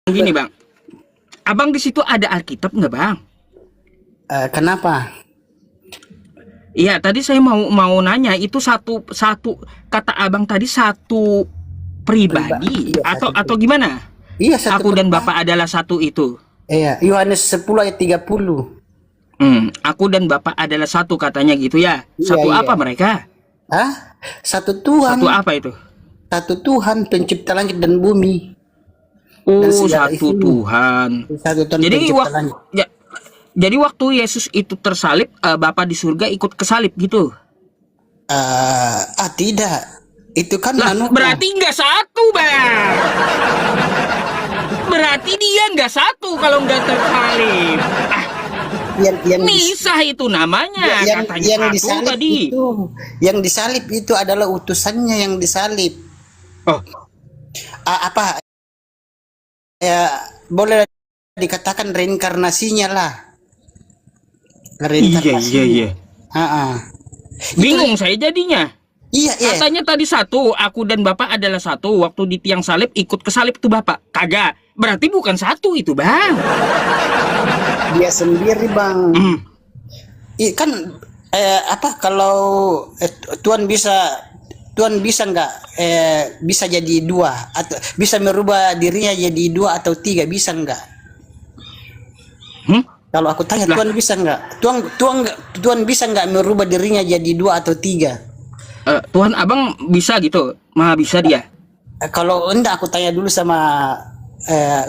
Gini bang, abang di situ ada Alkitab nggak bang? Kenapa? Iya tadi saya mau nanya itu satu satu kata abang tadi satu pribadi Iya, atau gimana? Iya, satu Aku dan pribadi. Bapak adalah satu itu. Iya, Yohanes 10 ayat 30. Aku dan Bapak adalah satu katanya gitu ya. Iya, Satu iya. apa mereka? Satu Tuhan, Satu apa itu? satu Tuhan pencipta langit dan bumi dan Oh segala satu isinya. Tuhan. Satu Tuhan Jadi pencipta langit. jadi waktu Yesus itu tersalib, Bapak di surga ikut kesalib gitu. Tidak. Itu kan Lah, anu. berarti nggak satu, Bang. Berarti dia nggak satu kalau nggak tersalib. yang Misah itu namanya, katanya yang satu disalib tadi. yang disalib itu adalah utusannya yang disalib. Oh, Apa ya, boleh dikatakan reinkarnasinya lah. iya. Bingung saya jadinya. Iya. Katanya tadi satu, aku dan Bapak adalah satu. Waktu di tiang salib ikut kesalib tuh Bapak. Kagak. Berarti bukan satu itu, Bang. Dia sendiri, Bang. Kan kalau Tuhan bisa nggak bisa jadi dua, atau bisa merubah dirinya jadi dua atau tiga, bisa nggak? Kalau aku tanya, Lah. Tuhan bisa nggak? Tuhan bisa nggak merubah dirinya jadi dua atau tiga? Tuhan abang bisa gitu, maha bisa dia. Kalau enggak, aku tanya dulu sama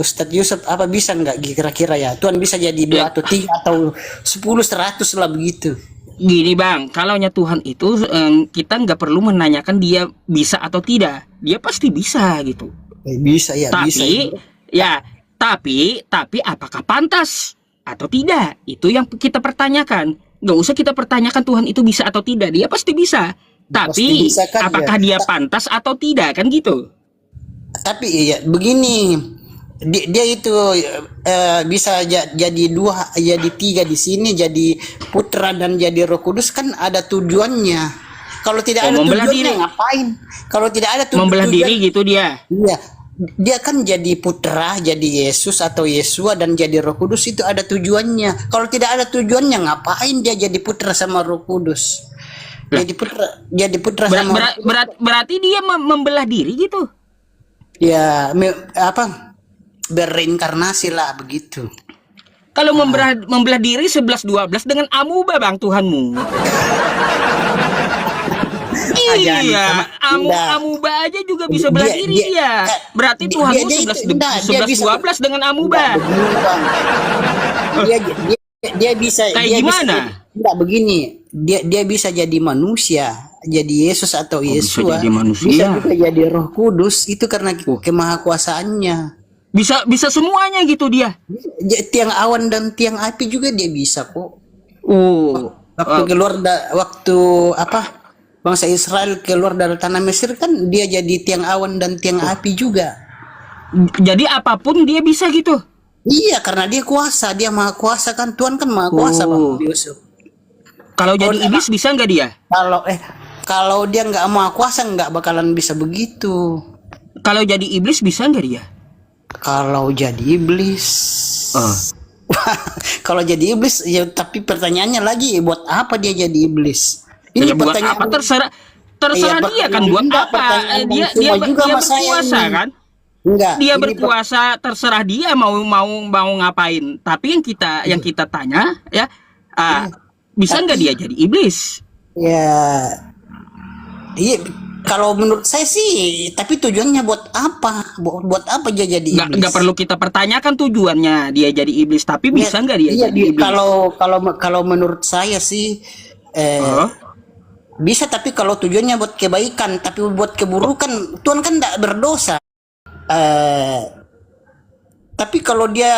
Ustadz Yusuf, apa bisa nggak kira-kira ya? Tuhan bisa jadi dua Ya. atau tiga atau 10, 100 lah begitu. Gini bang, kalaunya Tuhan itu kita nggak perlu menanyakan dia bisa atau tidak, dia pasti bisa gitu. Bisa ya, Tapi bisa. tapi apakah pantas atau tidak? Itu yang kita pertanyakan. Nggak usah kita pertanyakan Tuhan itu bisa atau tidak, dia pasti bisa. Tapi bisa kan, apakah dia pantas atau tidak kan gitu? Tapi ya begini, dia itu bisa jadi dua, jadi tiga di sini, jadi putra dan jadi Roh Kudus, kan ada tujuannya. Kalau tidak ada membelah tujuannya diri. ngapain? Kalau tidak ada Membelah tujuan, diri gitu dia. iya, dia kan jadi putra, jadi Yesus atau Yesua dan jadi Roh Kudus, itu ada tujuannya. Kalau tidak ada tujuannya, ngapain dia jadi putra sama Roh Kudus? Jadi putra sama Berarti dia membelah diri gitu. ya berreinkarnasi lah begitu. Kalau membelah diri 11-12 dengan amuba bang Tuhanmu. Iya, amuba aja juga bisa belah diri dia. Berarti Tuhanmu 11-12 dengan amuba. Begini, Bang. Dia bisa Kayak gimana? Enggak begini. Dia bisa jadi manusia, jadi Yesus atau Yesua. Bisa juga jadi Roh Kudus, itu karena kemahakuasaannya. Bisa semuanya gitu dia. Tiang awan dan tiang api juga dia bisa kok. Waktu bangsa Israel keluar dari tanah Mesir, kan dia jadi tiang awan dan tiang api juga. Jadi apapun dia bisa gitu. Iya, karena dia kuasa, dia maha kuasa kan, Tuhan kan maha kuasa, Bang Yusuf. Kalau jadi iblis bisa nggak dia? Kalau dia nggak maha kuasa, nggak bakalan bisa begitu. Kalau jadi iblis bisa nggak dia? Kalau jadi iblis, kalau jadi iblis ya, tapi pertanyaannya lagi, buat apa dia jadi iblis? Ini ya, buat apa? Terserah dia kan, buat apa? Dia berkuasa kan? Enggak. Dia berkuasa, terserah dia mau ngapain. Tapi yang kita tanya ya, bisa nggak dia jadi iblis? Ya, iya. Kalau menurut saya sih, tapi tujuannya buat apa? Buat apa dia jadi iblis? Nggak perlu kita pertanyakan tujuannya dia jadi iblis, tapi bisa nggak dia jadi iblis? Kalau menurut saya sih, bisa, tapi kalau tujuannya buat kebaikan, tapi buat keburukan, Tuhan kan tidak berdosa. Tapi kalau dia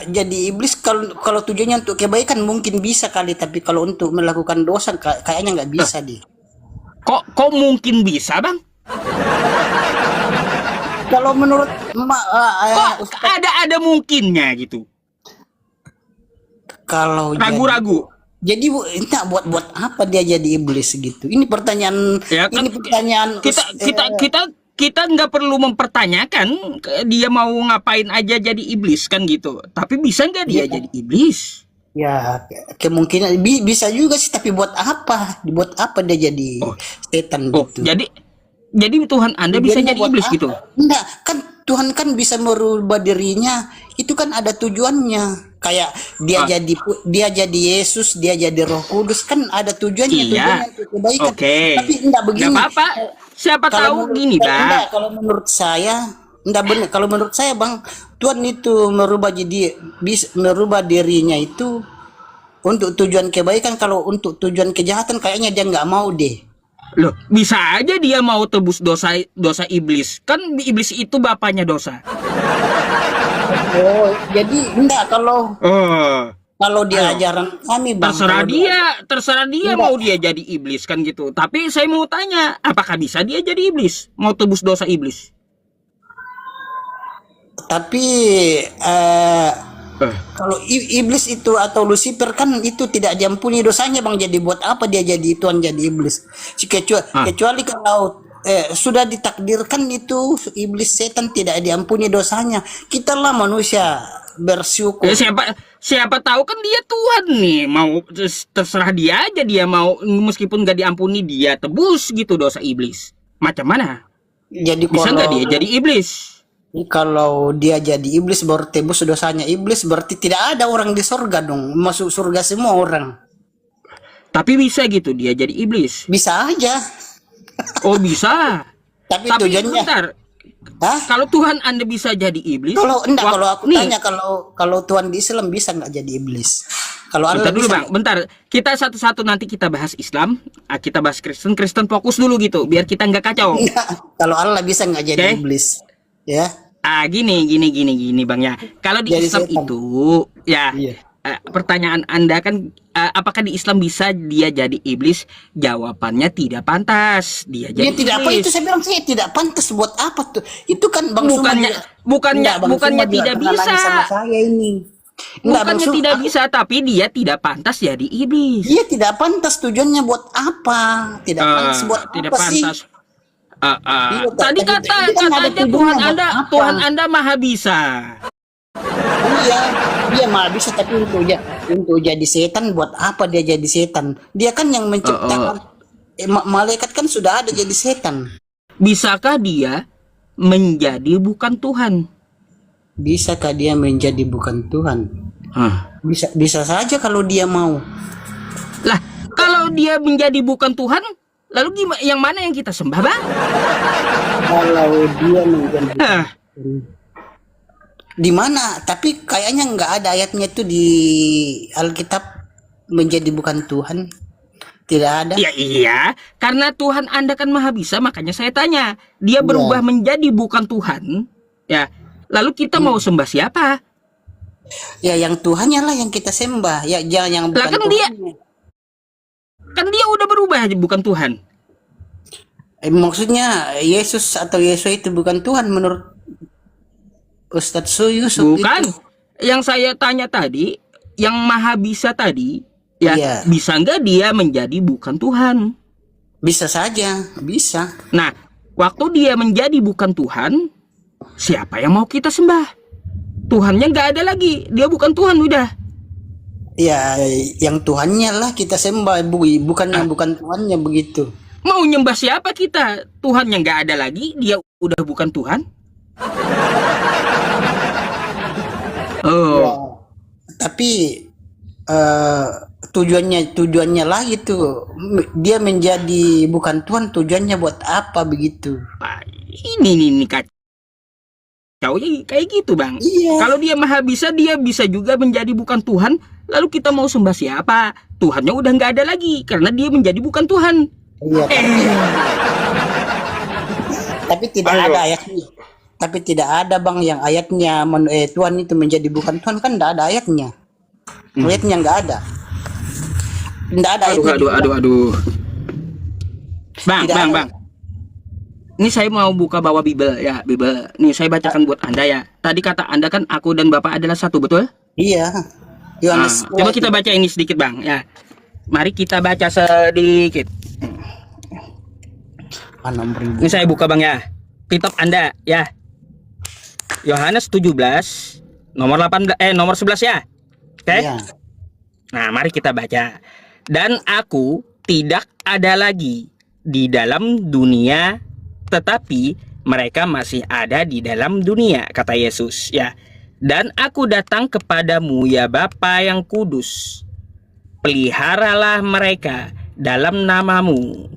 jadi iblis, kalau tujuannya untuk kebaikan mungkin bisa kali, tapi kalau untuk melakukan dosa kayaknya nggak bisa dia. Kok mungkin bisa bang? Kalau menurut kok ada mungkinnya gitu? Kalau ragu-ragu. Jadi entah buat apa dia jadi iblis gitu. Ini pertanyaan. Ya, kan, ini pertanyaan. kita nggak perlu mempertanyakan dia mau ngapain aja jadi iblis kan gitu. Tapi bisa nggak dia Iya. jadi iblis? Ya, kemungkinan bisa juga sih, tapi buat apa? Buat apa dia jadi Oh, setan oh, gitu? jadi Tuhan Anda bisa Tujuannya jadi buat iblis apa? gitu. Enggak, kan Tuhan kan bisa merubah dirinya. Itu kan ada tujuannya. Kayak Ah, dia jadi Yesus, dia jadi Roh Kudus, kan ada tujuannya, iya, tujuannya untuk kebaikan. oke, Tapi enggak nggak begini. apa-apa. Siapa Kalau tahu menurut gini, Bang. kalau menurut saya enggak benar. Kalau menurut saya, Bang, Tuhan itu merubah dirinya itu untuk tujuan kebaikan. Kalau untuk tujuan kejahatan kayaknya dia nggak mau deh. Loh, bisa aja dia mau tebus dosa dosa iblis. Kan iblis itu bapaknya dosa. Oh, jadi enggak kalau Oh, kalau dia ayo. ajaran kami, Bang, Terserah kalau terserah dia enggak, mau dia jadi iblis kan gitu. Tapi saya mau tanya, apakah bisa dia jadi iblis? Mau tebus dosa iblis? tapi eh, Eh, kalau iblis itu atau Lucifer kan itu tidak diampuni dosanya, Bang. Jadi buat apa dia jadi Tuhan, jadi iblis? ah. Kecuali kalau sudah ditakdirkan itu iblis setan tidak diampuni dosanya. Kita lah manusia bersyukur. Siapa tahu kan dia Tuhan nih, mau terserah dia aja, dia mau meskipun gak diampuni dia tebus gitu dosa iblis. Macam mana? Jadi Bisa nggak dia jadi iblis? kalau dia jadi iblis baru tebus dosanya iblis, berarti tidak ada orang di surga dong. Masuk surga semua orang. Tapi bisa gitu dia jadi iblis. Bisa aja. Oh bisa. Tapi Tapi tujuannya, bentar, hah? kalau Tuhan Anda bisa jadi iblis, Kalau enggak, wah, kalau aku nih, tanya, kalau Tuhan di Islam bisa nggak jadi iblis? Kalau Allah bentar dulu bisa Bang, bentar. Kita satu-satu nanti kita bahas Islam, kita bahas Kristen, Kristen fokus dulu gitu, biar kita nggak kacau. nggak? Kalau Allah bisa nggak jadi Oke? iblis? Ya, Gini Bang ya. Kalau di jadi Islam setan. itu, ya, Iya. pertanyaan Anda kan, apakah di Islam bisa dia jadi iblis? Jawabannya tidak pantas. Dia Dia jadi tidak apa itu, iblis. saya bilang saya tidak pantas. Buat apa tuh? Itu kan Bang Suma Bukannya, juga. bukannya, Enggak, Bang bukannya Suma juga tidak pernah bisa. nanya sama saya ini. Enggak, Bang Bukannya Suma, tidak bisa, tapi dia tidak pantas jadi iblis. dia tidak pantas. Tujuannya buat apa? Tidak pantas buat Tidak apa sih? pantas. Iya, Tadi dia kan ada katanya tujuannya Tuhan buat Anda, apa? Tuhan Anda maha bisa. Iya, dia malah bisa, tapi untuk jadi setan buat apa dia jadi setan? Dia kan yang menciptakan malaikat kan sudah ada jadi setan. Bisakah dia menjadi bukan Tuhan? Bisakah dia menjadi bukan Tuhan? Hah. Bisa saja kalau dia mau. Lah, kalau dia menjadi bukan Tuhan, lalu gimana? Yang mana yang kita sembah, Bang? Kalau dia menjadi Hah. di mana? Tapi kayaknya nggak ada ayatnya itu di Alkitab menjadi bukan Tuhan. Tidak ada. Ya iya, karena Tuhan Anda kan maha bisa, makanya saya tanya. Dia berubah menjadi bukan Tuhan, ya. Lalu kita mau sembah siapa? Ya yang Tuhannya lah yang kita sembah. Ya jangan yang Lah bukan kan Tuhannya. Kan dia udah berubah bukan Tuhan. Maksudnya Yesus atau Yesus itu bukan Tuhan menurut Ustadz Suyusuf Bukan. itu. Yang saya tanya tadi, yang maha bisa tadi, ya Iya. bisa nggak dia menjadi bukan Tuhan? Bisa saja, bisa. Nah, waktu dia menjadi bukan Tuhan, siapa yang mau kita sembah? Tuhannya nggak ada lagi, dia bukan Tuhan udah. Ya yang Tuhannya lah kita sembah, bukan yang bukan Tuhannya begitu. Mau nyembah siapa kita? Tuhannya nggak ada lagi, dia udah bukan Tuhan. Oh, Ya, tapi tujuannya lah itu dia menjadi bukan Tuhan, tujuannya buat apa begitu? ini kacau ya kayak gitu Bang. Iya. Kalau dia maha bisa, dia bisa juga menjadi bukan Tuhan. Lalu kita mau sembah siapa? Tuhannya udah nggak ada lagi karena dia menjadi bukan Tuhan. Iya, tapi tidak Ayo. ada ayatnya. Tapi tidak ada Bang yang ayatnya Tuhan itu menjadi bukan Tuhan, kan tidak ada ayatnya. Ayatnya nggak ada. Tidak ada ayatnya. Aduh. Bang, Tidak Bang, ada. Bang. Ini saya mau buka bawa Bible ya, Bible. Nih saya bacakan buat Anda ya. Tadi kata Anda kan aku dan Bapak adalah satu, betul? Iya. Yohanes. Coba kita baca ini sedikit Bang ya. Mari kita baca sedikit. 6.000. Ini saya buka Bang ya. kitab Anda ya. Yohanes 17 nomor 18 nomor 11 ya. Oke? Iya. Nah, mari kita baca. Dan aku tidak ada lagi di dalam dunia, tetapi mereka masih ada di dalam dunia, kata Yesus ya. Dan aku datang kepadamu ya Bapa yang kudus. Peliharalah mereka dalam namamu,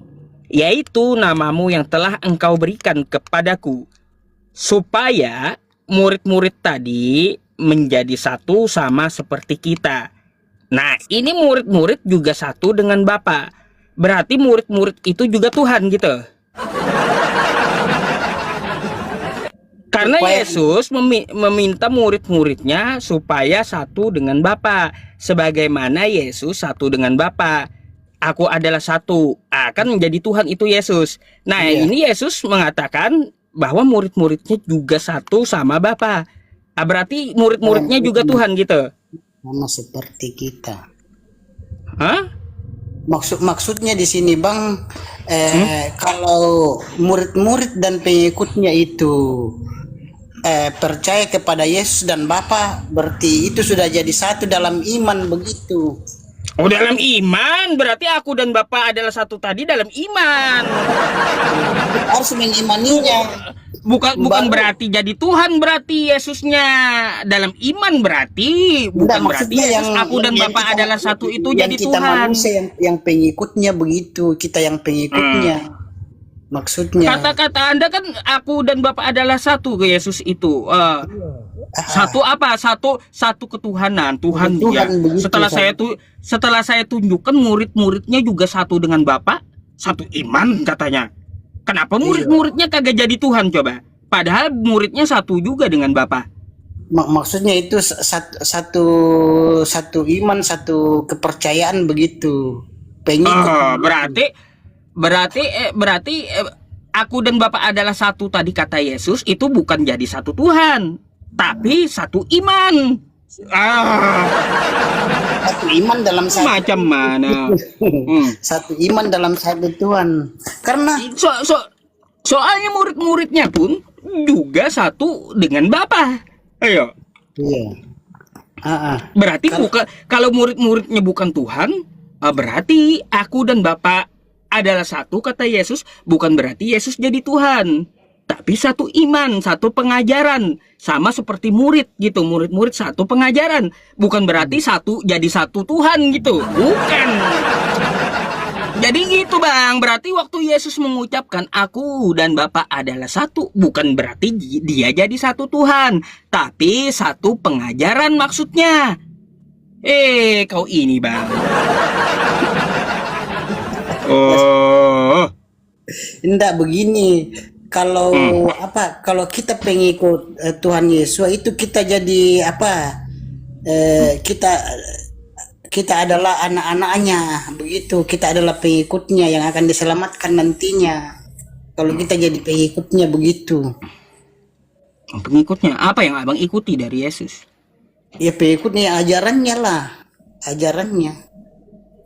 yaitu namamu yang telah engkau berikan kepadaku, supaya murid-murid tadi menjadi satu sama seperti kita. Nah, ini murid-murid juga satu dengan Bapa. Berarti murid-murid itu juga Tuhan gitu. Karena Yesus meminta murid-muridnya supaya satu dengan Bapa, sebagaimana Yesus satu dengan Bapa. Aku adalah satu, akan menjadi Tuhan itu Yesus. Nah, ini Yesus mengatakan bahwa murid-muridnya juga satu sama Bapa. Berarti murid-muridnya juga Tuhan gitu. Sama seperti kita. Hah? Maksudnya di sini Bang, kalau murid-murid dan pengikutnya itu percaya kepada Yesus dan Bapa, berarti itu sudah jadi satu dalam iman begitu. Oh, dalam iman, berarti aku dan Bapa adalah satu tadi dalam iman. Harus mengimaninya. Bukan berarti jadi Tuhan, berarti Yesusnya dalam iman, berarti bukan berarti Yesus aku dan Bapa adalah satu itu jadi kita Tuhan. Manusia yang pengikutnya begitu, kita yang pengikutnya. Maksudnya Kata-kata Anda kan aku dan Bapa adalah satu ke Yesus itu. Satu apa? Satu ketuhanan, Tuhan dia. begitu, Setelah saya tunjukkan murid-muridnya juga satu dengan Bapa, satu iman katanya. Kenapa murid-muridnya kagak jadi Tuhan coba? Padahal muridnya satu juga dengan Bapa. Maksudnya itu satu iman, satu kepercayaan begitu. Pengikut. Berarti aku dan Bapa adalah satu tadi kata Yesus itu bukan jadi satu Tuhan, tapi satu iman. Satu iman dalam satu. Macam mana? Satu iman dalam satu Tuhan. Karena soalnya murid-muridnya pun juga satu dengan Bapa. Ayo. Iya. Berarti bukan, kalau murid-muridnya bukan Tuhan, berarti aku dan Bapa adalah satu kata Yesus, bukan berarti Yesus jadi Tuhan. Tapi satu iman, satu pengajaran, sama seperti murid gitu. Murid-murid satu pengajaran, bukan berarti satu jadi satu Tuhan gitu. Bukan. Jadi gitu Bang, berarti waktu Yesus mengucapkan aku dan Bapa adalah satu, bukan berarti dia jadi satu Tuhan, tapi satu pengajaran maksudnya. Kau ini Bang. Oh. Enggak begini. Kalau kalau kita pengikut Tuhan Yesus itu kita jadi kita adalah anak-anaknya begitu. Kita adalah pengikutnya yang akan diselamatkan nantinya. Kalau kita jadi pengikutnya begitu. Pengikutnya apa yang Abang ikuti dari Yesus? Ya pengikutnya ajarannya lah. Ajarannya.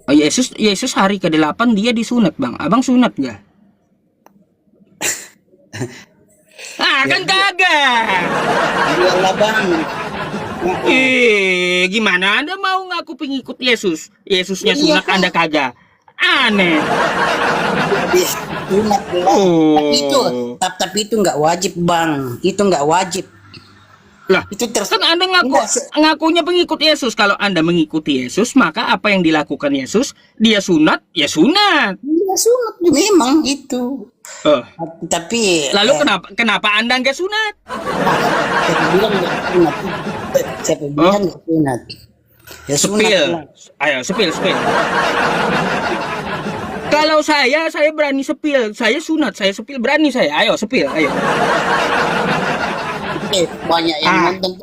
Oh, Yesus hari ke-8 dia disunat Bang. Abang sunat gak? Kan kagak. Iyalah Bang. Gimana Anda mau ngaku pengikut Yesus? Yesusnya sunat Anda kagak? Aneh. Sunat lah. Tapi itu nggak wajib Bang. Itu nggak wajib. Lah, itu kan Anda ngakunya pengikut Yesus. Kalau Anda mengikuti Yesus, maka apa yang dilakukan Yesus? Dia sunat, ya sunat. Dia sunat memang itu. Tapi lalu kenapa Anda nggak sunat? Siapa bilang nggak sunat? Ya sepil. Ayo sepil. Kalau saya berani sepil. Saya sunat, saya sepil berani saya. Ayo sepil, ayo. Banyak yang nonton,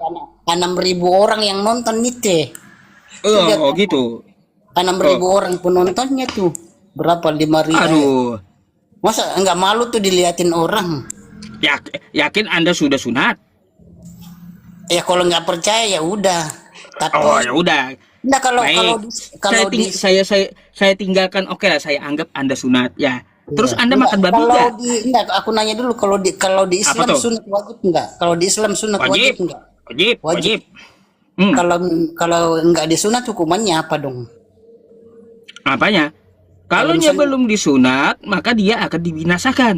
6.000 orang yang nonton nih gitu. 6.000 orang penontonnya tuh. Berapa? 5.000. Aduh. Masa enggak malu tuh diliatin orang? Yakin Anda sudah sunat? Ya kalau nggak percaya ya udah. Tapi ya udah. Nah kalau saya tinggalkan, oke lah, saya anggap Anda sunat ya. Terus Iya. Anda makan babi Kalau nggak? enggak, aku nanya dulu kalau di Apa Islam tuh? sunat wajib enggak? Kalau di Islam sunat wajib Wajib, enggak? wajib, Wajib. wajib. Hmm, Kalau kalau enggak disunat hukumannya apa dong? apanya? Kalau Kalau misalnya belum disunat, maka dia akan dibinasakan.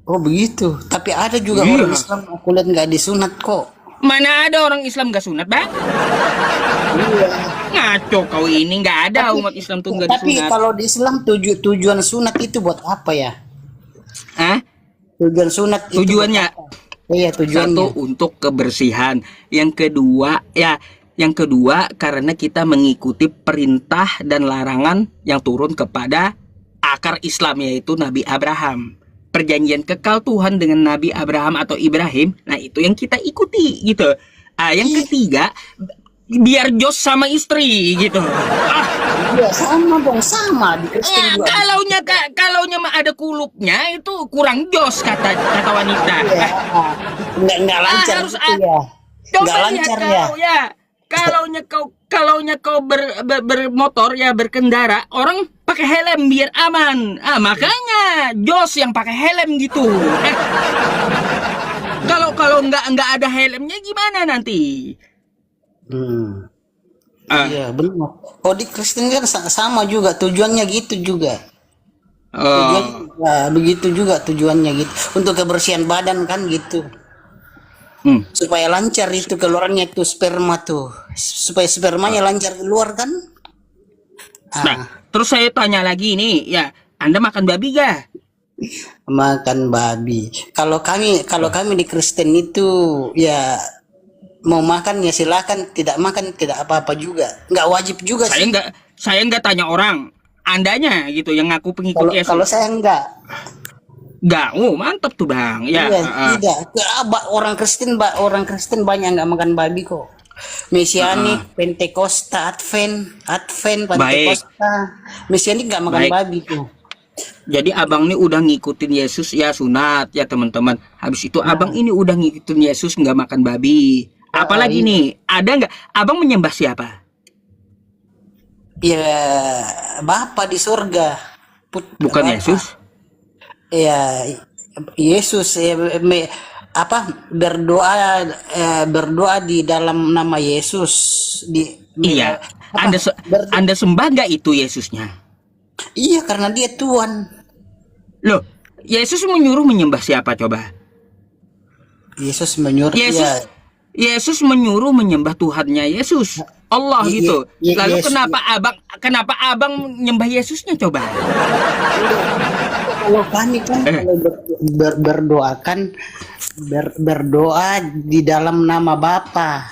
oh begitu. Tapi ada juga orang Iya. Islam aku lihat enggak disunat kok. Mana ada orang Islam gak sunat, Bang? Iya. Ngaco kau ini, nggak ada Tapi umat Islam tuh nggak tapi disunat. kalau di Islam tujuan sunat itu buat apa ya? Hah? Tujuan sunat itu buat Tujuannya apa? Iya, tujuannya. satu untuk kebersihan, yang kedua karena kita mengikuti perintah dan larangan yang turun kepada akar Islam yaitu Nabi Abraham. Perjanjian kekal Tuhan dengan Nabi Abraham atau Ibrahim, nah itu yang kita ikuti gitu. Yang ketiga biar jos sama istri gitu. Iya, sama dong, sama di Kristen juga. Kalaunya mah ada kulupnya itu kurang jos kata wanita. Iya. Enggak lancar Harus gitu ya. coba Enggak lihat lancar kau ya. ya. Kalaunya kau bermotor ya berkendara, orang pakai helm biar aman. Makanya jos yang pakai helm gitu. Kalau nggak ada helmnya gimana nanti? Hmm. Ah, Iya, benar. Oh, di Kristen kan sama juga tujuannya gitu juga. oh, Begitu juga tujuannya gitu. Untuk kebersihan badan kan gitu. Supaya lancar itu keluarnya itu sperma tuh. Supaya spermanya lancar keluar kan? Nah, terus saya tanya lagi nih, ya, Anda makan babi gak? Makan babi. Kalau kami di Kristen itu ya mau makan ya silakan, tidak makan tidak apa-apa juga. Nggak wajib juga sih. Saya nggak tanya orang, Andanya gitu yang ngaku pengikut Yesus. Kalau saya enggak. Nggak, mantap tuh Bang. Ya, Iya, tidak. Orang Kristen banyak nggak makan babi kok. Mesianik, Pentakosta, Advent, Pentakosta. Mesianik nggak makan Baik. babi tuh. Jadi abang ini udah ngikutin Yesus ya sunat ya teman-teman. Habis itu abang ini udah ngikutin Yesus nggak makan babi. Apalagi nih, ada nggak? Abang menyembah siapa? Ya, Bapa di surga. Bukan Bapa. Yesus? Ya, Yesus berdoa di dalam nama Yesus Iya. Anda sembah nggak itu Yesusnya? Iya, karena dia Tuhan. Loh, Yesus menyuruh menyembah siapa coba? Yesus menyuruh Yesus menyuruh menyembah Tuhannya Yesus, Allah gitu. Lalu Yesus. kenapa abang nyembah Yesusnya coba? Kalau kami kan kalau berdoa di dalam nama Bapa.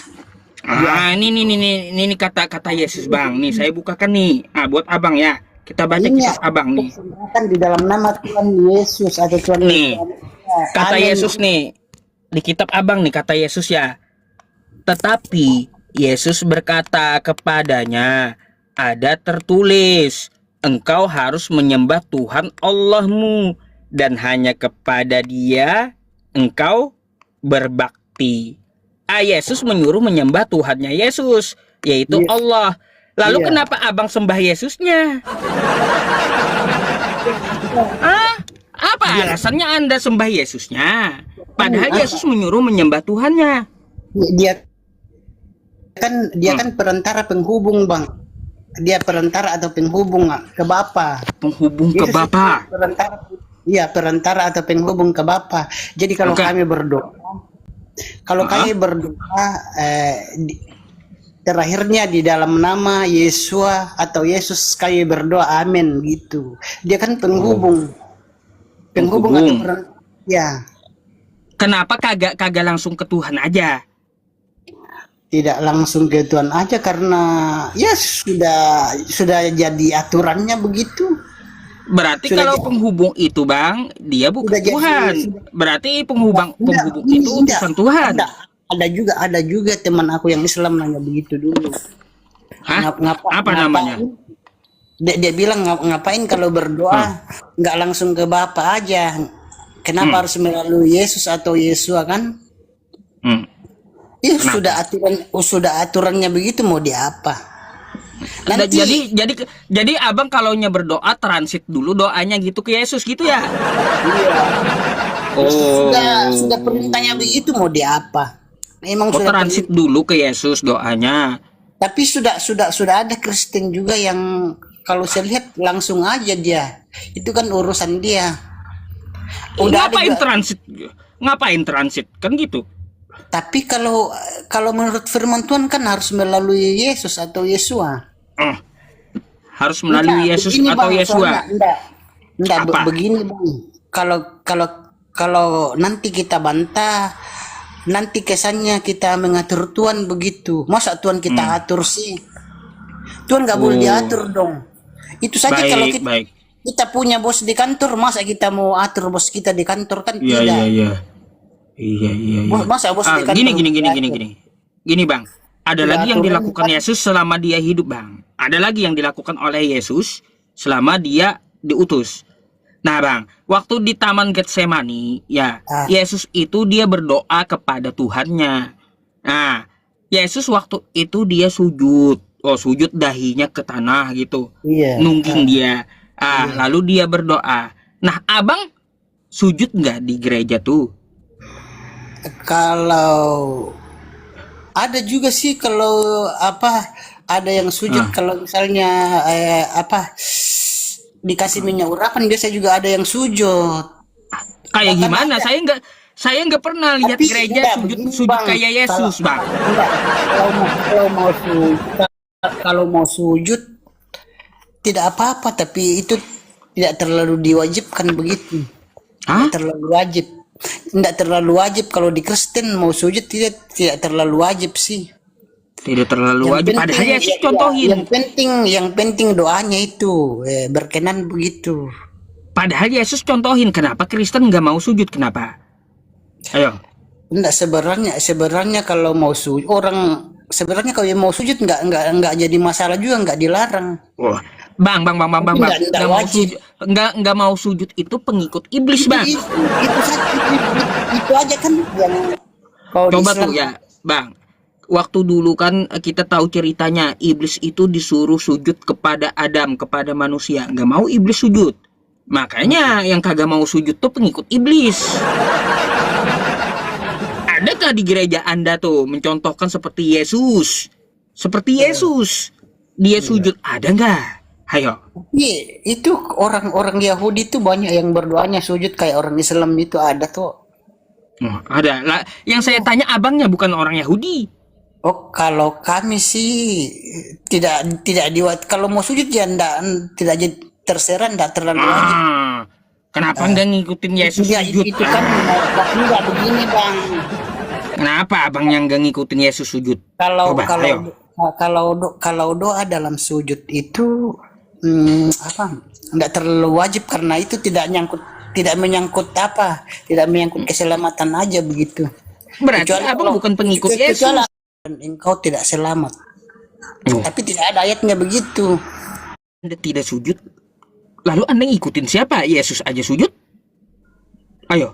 Ini kata Yesus Bang. Nih saya bukakan nih. Buat abang ya. Kita baca kisah abang nih. Kan di dalam nama Tuhan Yesus atau Tuhan Nih, Yesus. kata Yesus nih di kitab abang nih kata Yesus ya. Tetapi Yesus berkata kepadanya, ada tertulis, engkau harus menyembah Tuhan Allahmu dan hanya kepada Dia engkau berbakti. Yesus menyuruh menyembah Tuhannya Yesus, yaitu Allah. Lalu kenapa abang sembah Yesusnya? Apa alasannya Anda sembah Yesusnya? Padahal Yesus menyuruh menyembah Tuhannya. Dia kan perantara penghubung, Bang. Dia perantara atau penghubung ke Bapa. Penghubung ke Bapa. Perantara atau penghubung ke Bapa. Jadi kalau kami berdoa, terakhirnya di dalam nama Yesua atau Yesus kami berdoa, amin gitu. Dia kan penghubung. Penghubung atau perantara. Ya. Kenapa kagak langsung ke Tuhan aja? Tidak langsung ke Tuhan aja karena ya sudah jadi aturannya begitu. Berarti kalau penghubung itu Bang, dia bukan Tuhan. Berarti penghubung itu utusan Tuhan. Ada juga teman aku yang Islam nanya begitu dulu. Apa namanya? Dia bilang ngapain kalau berdoa nggak langsung ke Bapa aja? Kenapa harus melalui Yesus atau Yesua kan? Kenapa? Sudah aturannya begitu, mau dia apa? Nanti Jadi abang kalaunya berdoa transit dulu doanya gitu ke Yesus gitu ya. sudah perintahnya begitu, mau di apa? Memang Oh, sudah transit dulu ke Yesus doanya. tapi sudah ada Kristen juga yang kalau saya lihat langsung aja dia. Itu kan urusan dia. Udah ada Ngapain juga. transit? Ngapain transit? Kan gitu. Tapi kalau menurut firman Tuhan kan harus melalui Yesus atau Yesua. Eh, harus melalui Yesus Begini atau Bang, Yesua. soalnya enggak Apa? begini Bang. Kalau kalau kalau nanti kita bantah, nanti kesannya kita mengatur Tuhan begitu. Masa Tuhan kita atur sih? Tuhan nggak boleh Oh, diatur dong. Itu saja kalau baik, baik. kita punya bos di kantor, masa kita mau atur bos kita di kantor kan Iya, tidak. iya, iya. Iya, iya, iya. Masa bos di kantor Gini. Gini, Bang. Ada lagi yang aturan dilakukan Yesus selama dia hidup, Bang. Ada lagi yang dilakukan oleh Yesus selama dia diutus. Nah, Bang, waktu di Taman Getsemani, ya, Yesus itu dia berdoa kepada Tuhannya. Nah, Yesus waktu itu dia sujud. Oh, sujud dahinya ke tanah gitu. Iya. Nungging dia. Lalu dia berdoa. Nah, Abang sujud nggak di gereja tuh? Kalau ada juga sih kalau ada yang sujud kalau misalnya dikasih minyak urapan biasa juga ada yang sujud. Kayak Bahkan gimana? ada. Saya nggak pernah lihat Tapi gereja enggak, sujud begini, sujud Bang. kayak Yesus, Bang. Enggak, kalau mau sujud tidak apa-apa, tapi itu tidak terlalu diwajibkan begitu. Hah? Tidak terlalu wajib. Tidak terlalu wajib kalau di Kristen mau sujud tidak terlalu wajib sih. Tidak terlalu wajib. Padahal Yesus contohin. Yang penting doanya itu berkenan begitu. Padahal Yesus contohin. Kenapa Kristen nggak mau sujud? Kenapa? Ayo. Enggak, sebenarnya kalau mau sujud sebenarnya kalau mau sujud nggak jadi masalah juga, nggak dilarang. Wah, Bang. Nggak mau sujud itu pengikut iblis, Bang. Itu aja kan yang kalau di Coba Islam. tuh ya, Bang. Waktu dulu kan kita tahu ceritanya, iblis itu disuruh sujud kepada Adam, kepada manusia. Nggak mau iblis sujud. Makanya yang kagak mau sujud tuh pengikut iblis. Adakah di gereja Anda tuh mencontohkan seperti Yesus? Seperti Yesus. Dia sujud, ada nggak? Ayo. Iya, itu orang-orang Yahudi tuh banyak yang berdoanya sujud kayak orang Islam itu ada tuh. Oh, ada. Lah, yang saya tanya abangnya bukan orang Yahudi. Oh, kalau kami sih tidak kalau mau sujud ya tidak terserah, tidak terlalu wajib. Kenapa nggak ngikutin Yesus sujud? Itu kan enggak begini, Bang. Kenapa abang yang nggak ngikutin Yesus sujud? Kalau Coba, ayo. kalau doa dalam sujud itu enggak terlalu wajib karena itu tidak menyangkut keselamatan aja begitu. Berarti abang bukan pengikut Yesus. Dan engkau tidak selamat. Tapi tidak ada ayatnya begitu. Anda tidak sujud, lalu Anda ngikutin siapa? Yesus aja sujud? Ayo.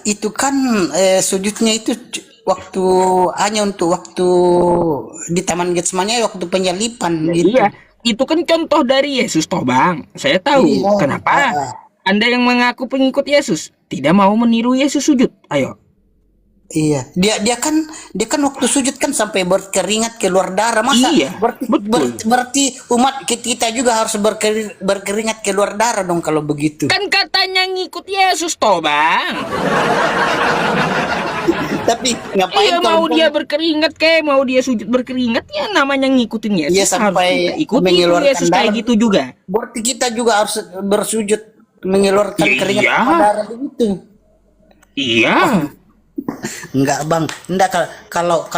Itu kan sujudnya itu hanya untuk waktu di Taman Getsemani, waktu penyalipan gitu. Iya, itu kan contoh dari Yesus toh, Bang. Saya tahu. Iya. Kenapa Anda yang mengaku pengikut Yesus tidak mau meniru Yesus sujud? Ayo. Iya, dia kan waktu sujud kan sampai berkeringat keluar darah, masa? Iya, berarti umat kita juga harus berkeringat keluar darah dong kalau begitu. Kan katanya ngikut Yesus toh, Bang. Tapi ngapain Iya, mau dia berkeringat mau dia sujud berkeringat, ya namanya ngikutin Yesus. Iya, sampai ikuti mengeluarkan Yesus kayak darah. gitu juga. Berarti kita juga harus bersujud mengeluarkan keringat Iya. darah begitu. Iya. Enggak, Bang. Enggak, kalau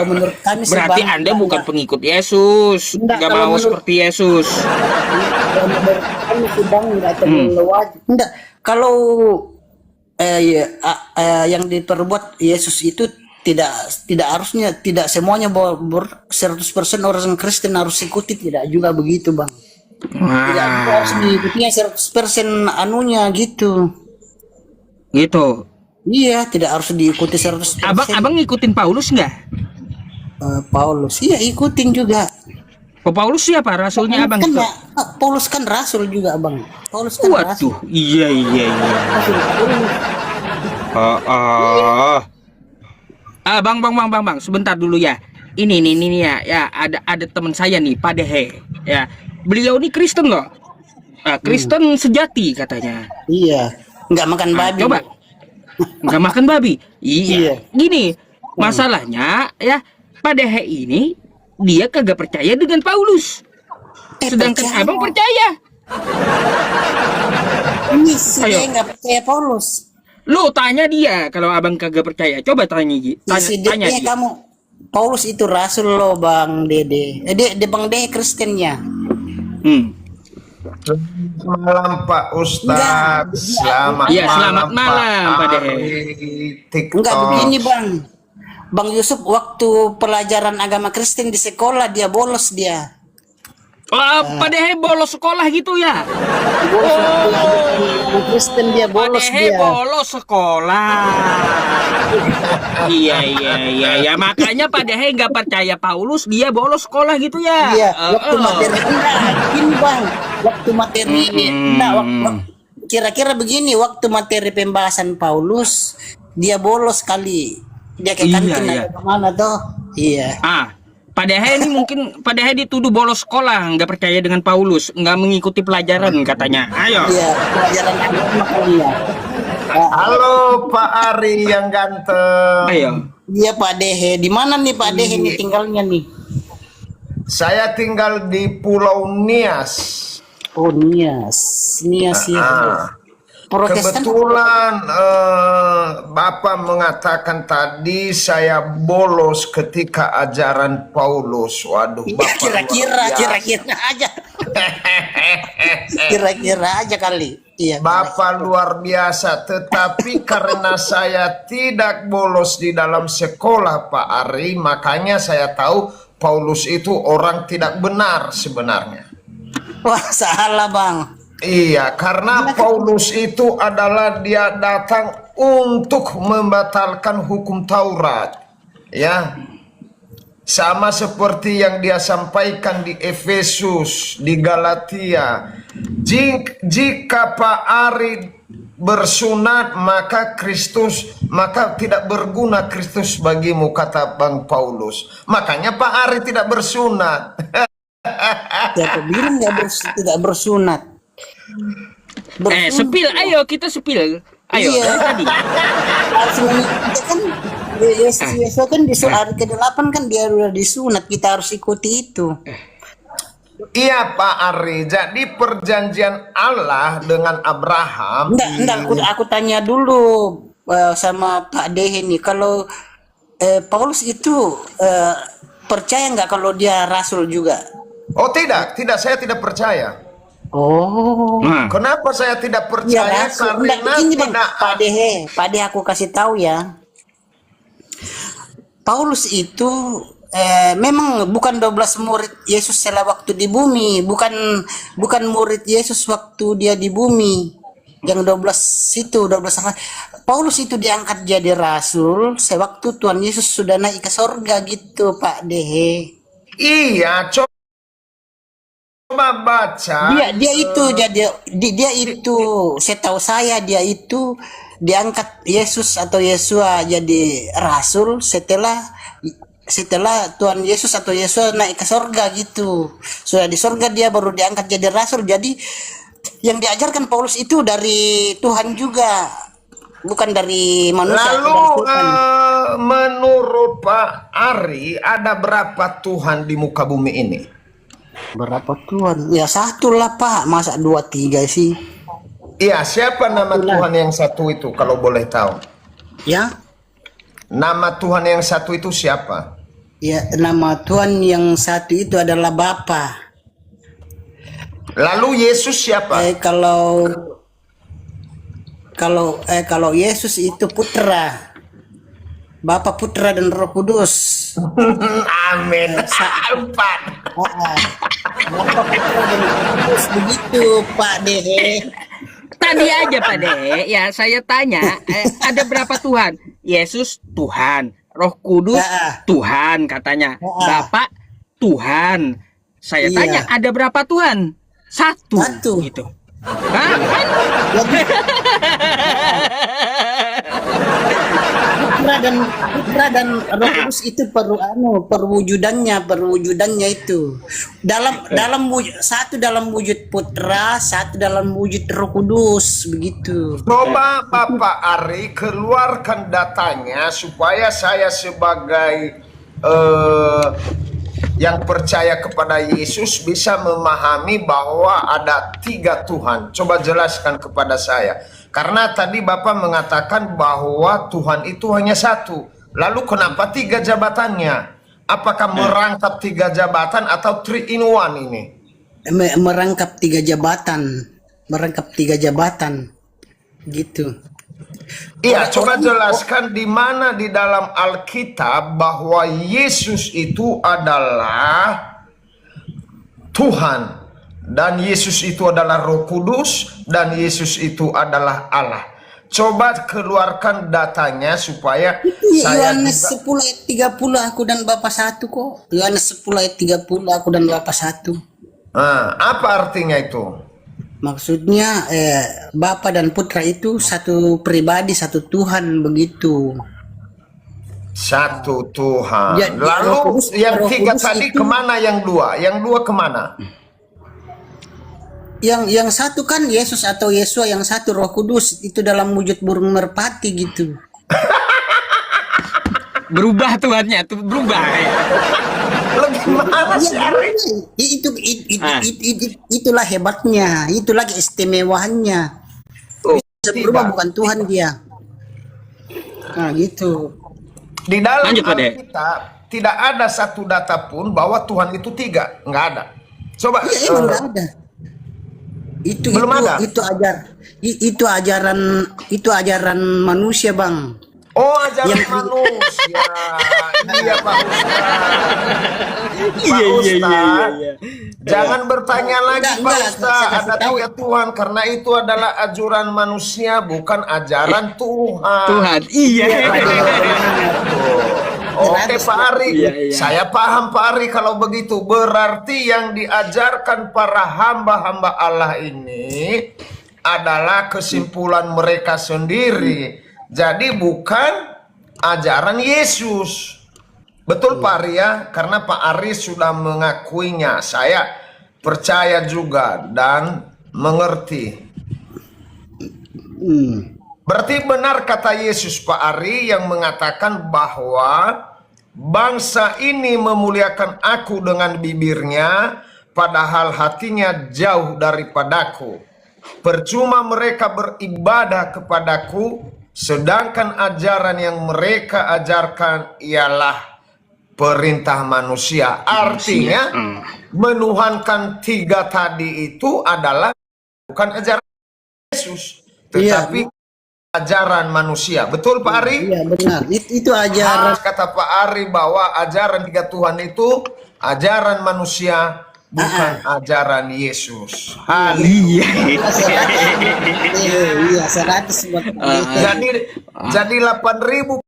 menurut kami sih, Berarti Bang, Anda bukan pengikut Yesus. Enggak mau seperti Yesus. menurut kami sih, Bang, enggak terlalu wajib. Enggak, kalau yang diperbuat Yesus itu tidak harusnya, tidak semuanya 100% orang Kristen harus ikuti, tidak juga begitu, Bang. Tidak juga harus diikutinya 100% anunya gitu. Gitu. Iya, tidak harus diikuti 100%. Abang ngikutin Paulus nggak? Paulus, iya ikutin juga. Oh, Paulus siapa? Rasulnya abang Kan itu? ya, Paulus kan rasul juga, Bang. Paulus kan rasul. Waduh, iya iya iya. Rasul Paulus. Oh, oh. Bang, sebentar dulu ya. Ini ya, ya ada teman saya nih, Pak Dehe. Ya, beliau ini Kristen loh. Hmm. Kristen sejati katanya. Iya. Nggak makan babi. Coba nggak makan babi. Iya. Iya, gini Hmm. masalahnya ya, Pak Dehe ini dia kagak percaya dengan Paulus. Sedangkan Percaya. abang percaya. Ini si Ayo, dia nggak percaya Paulus. lu tanya dia kalau abang kagak percaya. Coba tanya, Si tanya dia dia. kamu. Paulus itu rasul loh, Bang Dede. Dia Bang Dede Kristennya. Hmm. Selamat malam Pak Enggak. Ustadz. Selamat Iya, selamat malam malam, Pak Pak Dehe. Ari Enggak TikTok. begini, Bang. Bang Yusuf waktu pelajaran agama Kristen di sekolah dia bolos dia. Pak Dehe bolos sekolah gitu ya? Bolos waktu Oh, agama Kristen dia Pak bolos Dehe dia. bolos sekolah. Iya. Makanya Pak Dehe nggak percaya Paulus, dia bolos sekolah gitu ya? Iya, waktu materi enggak, begini Bang. Waktu materi enggak kira-kira begini, waktu materi pembahasan Paulus dia bolos kali. Dia ke Iya, kantin iya. atau kemana tuh? Iya. Pak Dehe ini mungkin Pak Dehe dituduh bolos sekolah, nggak percaya dengan Paulus, nggak mengikuti pelajaran katanya. Ayo. Iya, pelajaran agama kali ya. Halo Pak Ari yang ganteng. Ayo. Iya Pak Dehe, di mana nih Pak Dehe nih tinggalnya nih? Saya tinggal di Pulau Nias. Oh Nias, Nias ya. Ah, Protestan. Kebetulan Bapak mengatakan tadi saya bolos ketika ajaran Paulus. Waduh, Iya, Bapak kira-kira luar biasa. aja. Kira-kira aja kali. Iya. Bapak luar biasa, tetapi karena saya tidak bolos di dalam sekolah Pak Ari, makanya saya tahu Paulus itu orang tidak benar sebenarnya. Wah, salah Bang. Iya, karena Paulus itu adalah dia datang untuk membatalkan hukum Taurat. Ya, sama seperti yang dia sampaikan di Efesus, di Galatia. Jika Pak Ari bersunat maka tidak berguna Kristus bagimu, kata Bang Paulus. Makanya Pak Ari tidak bersunat. Siapa bilang tidak bersunat? Sepil, ayo kita sepil. Ayo, Iya. dari tadi. Harus kita kan Yesus kan di hari ke-8 kan dia udah disunat, kita harus ikuti itu. Iya Pak Ari, jadi perjanjian Allah dengan Abraham. Enggak, aku tanya dulu sama Pak Dehe nih, kalau Paulus itu percaya nggak kalau dia rasul juga? Oh tidak, saya tidak percaya. Oh. Kenapa saya tidak Iya percaya? rasul. Karena Enggak, ini Bang, tidak. Pak Dehe aku kasih tahu ya. Paulus itu memang bukan 12 murid Yesus setelah waktu di bumi, bukan murid Yesus waktu dia di bumi. Yang 12 itu 12 Paulus itu diangkat jadi rasul sewaktu Tuhan Yesus sudah naik ke sorga gitu Pak Dehe. Iya, coba baca. Dia itu jadi dia itu setahu saya dia itu diangkat Yesus atau Yesua jadi rasul setelah Tuhan Yesus atau Yesus naik ke sorga gitu. Sudah di sorga dia baru diangkat jadi rasul. Jadi yang diajarkan Paulus itu dari Tuhan juga, bukan dari manusia. Lalu menurut Pak Ari ada berapa Tuhan di muka bumi ini? Berapa Tuhan? Ya satu lah Pak, masa 2 3 sih? Iya, siapa nama Tuhan yang satu itu kalau boleh tahu? Ya, Nama Tuhan yang satu itu siapa? ya nama Tuhan yang satu itu adalah Bapa. Lalu Yesus siapa? Kalau Yesus itu Putra. Bapa, Putra dan Roh Kudus. Amin. Empat. Bapa, Putra dan Roh Kudus begitu Pak Dehe. Tadi aja Pak Dehe, ya saya tanya, ada berapa Tuhan? Yesus Tuhan, Roh Kudus Tuhan katanya, Bapak Tuhan, Saya Iya. tanya, ada berapa Tuhan? Satu. Satu. Gitu. Hah? Kan? Putra dan Roh Kudus itu perwujudannya itu satu dalam wujud Putra, satu dalam wujud Roh Kudus, begitu. Coba Bapak Ari keluarkan datanya supaya saya sebagai yang percaya kepada Yesus bisa memahami bahwa ada 3 Tuhan. Coba jelaskan kepada saya. Karena tadi Bapak mengatakan bahwa Tuhan itu hanya satu. Lalu kenapa 3 jabatannya? Apakah merangkap 3 jabatan atau 3 in 1 ini? Merangkap 3 jabatan, gitu. Iya, coba jelaskan di mana di dalam Alkitab bahwa Yesus itu adalah Tuhan. Dan Yesus itu adalah Roh Kudus, dan Yesus itu adalah Allah. Coba keluarkan datanya supaya saya Yohanes juga... 10 ayat 30 aku dan Bapa satu kok. Yohanes 10 ayat 30 aku dan Bapa satu. Apa artinya itu? Maksudnya Bapa dan Putra itu satu pribadi, satu Tuhan, begitu. Satu Tuhan. Ya, Lalu Roh Kudus- yang Roh 3 Kudus tadi itu- kemana yang 2? Yang 2 kemana? Yang satu kan Yesus atau Yesua, yang satu Roh Kudus itu dalam wujud burung merpati gitu. Berubah Tuhannya, tuh berubah. Lebih mana sih Ari? Itulah hebatnya, itulah keistimewaannya. Bisa berubah, Tidak. bukan Tuhan dia. Nah gitu. Di dalam Lanjut, Pak De. Alkitab tidak ada satu data pun bahwa Tuhan itu 3, nggak ada. Coba Iya, emang nggak ada. Belum ada? Itu ajaran manusia, Bang. ajaran Yang- manusia. Iya Pak Ustaz. Pak Iya. Ustaz, jangan bertanya lagi Pak Enggak, Ustaz. saya kasih Ada tahu. 3 Tuhan karena itu adalah ajaran manusia, bukan ajaran Tuhan. Tuhan, iya. Oke Pak Ari, Iya. saya paham Pak Ari kalau begitu. Berarti yang diajarkan para hamba-hamba Allah ini adalah kesimpulan mereka sendiri. Jadi bukan ajaran Yesus. Betul Pak Ari ya? Karena Pak Ari sudah mengakuinya. Saya percaya juga dan mengerti. Berarti benar kata Yesus Pak Ari yang mengatakan bahwa bangsa ini memuliakan aku dengan bibirnya, padahal hatinya jauh daripadaku. Percuma mereka beribadah kepadaku, sedangkan ajaran yang mereka ajarkan ialah perintah manusia. Artinya menuhankan 3 tadi itu adalah bukan ajaran Yesus, tetapi ajaran manusia. Betul Pak Ari? Iya benar. Itu ajaran. Kata Pak Ari bahwa ajaran 3 Tuhan itu ajaran manusia, bukan ajaran Yesus. Iya. Iya 100 buat Jadi 8.000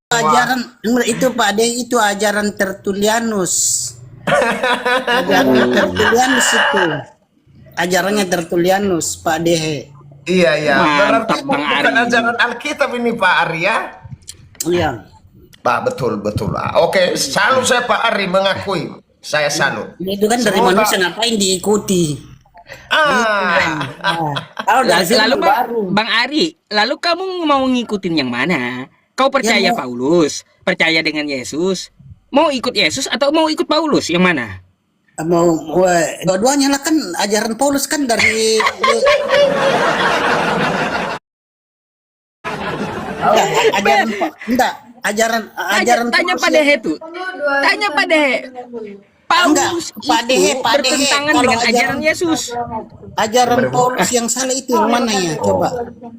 ajaran itu Pak De, itu ajaran Tertullianus. Ajaran Tertullianus itu. Ajarannya Tertullianus, Pak De. Iya. Mantap, Berarti Bang bukan Ari. ajaran Alkitab ini Pak Ari ya? Iya. Pak betul. Oke, salut saya Pak Ari mengakui. Saya salut. Itu kan dari Semoga- manusia, ngapain diikuti? Kalau dari Lalu film bang, baru. Bang Ari, lalu kamu mau ngikutin yang mana? Kau percaya Yang mau- Paulus, percaya dengan Yesus, mau ikut Yesus atau mau ikut Paulus? Yang mana? Dua-duanya lah, kan ajaran Paulus kan dari ajaran Tanya Paulus Pak ya. Dehe tuh. Tanya Pak Dehe. Paulus Pak Dehe, itu Pak Dehe, bertentangan kalau dengan ajaran Yesus. Ajaran Paulus yang salah itu yang mana ya? Coba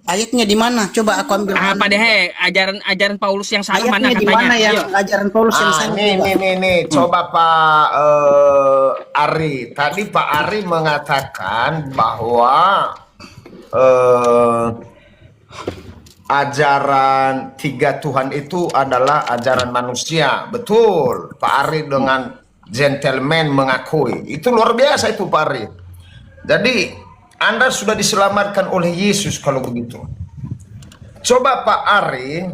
ayatnya di mana? Coba aku ambil. Pak Dehe, ajaran Paulus yang salah mana Ayatnya di katanya? mana yang Ayo. ajaran Paulus yang salah? Coba. Nih. Coba Pak Ari. Tadi Pak Ari mengatakan bahwa ajaran 3 Tuhan itu adalah ajaran manusia. Betul. Pak Ari dengan gentleman mengakui. Itu luar biasa itu Pak Ari. Jadi Anda sudah diselamatkan oleh Yesus kalau begitu. Coba Pak Ari,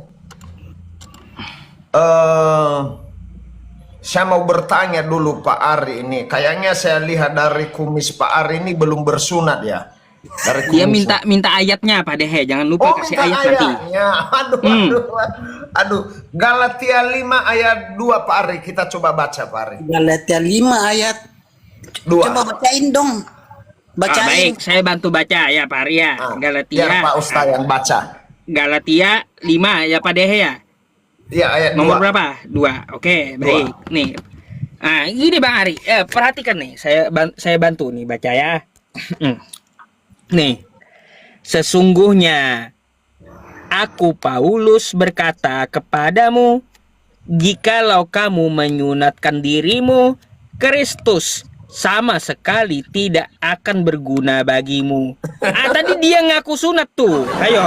saya mau bertanya dulu Pak Ari ini. Kayaknya saya lihat dari kumis Pak Ari ini belum bersunat ya. Dari Dia kumisnya. minta ayatnya Pak Dehe, jangan lupa kasih minta ayat nanti. ayatnya. Aduh. Galatia 5 ayat 2 Pak Ari. Kita coba baca Pak Ari. Galatia 5 ayat 2. coba bacain dong. Bacain. Baik, saya bantu baca ya Pak Arya. Galatia. Biar Pak Ustaz yang baca. Galatia 5 ya Pak Dehe ya. Iya ayat Nomor 2. berapa? 2. Oke, baik. Nih. Ah, gini Bang Ari. Perhatikan nih, saya bantu nih baca ya. Nih. Sesungguhnya aku Paulus berkata kepadamu, jikalau kamu menyunatkan dirimu, Kristus sama sekali tidak akan berguna bagimu. Tadi dia ngaku sunat tuh. Ayo.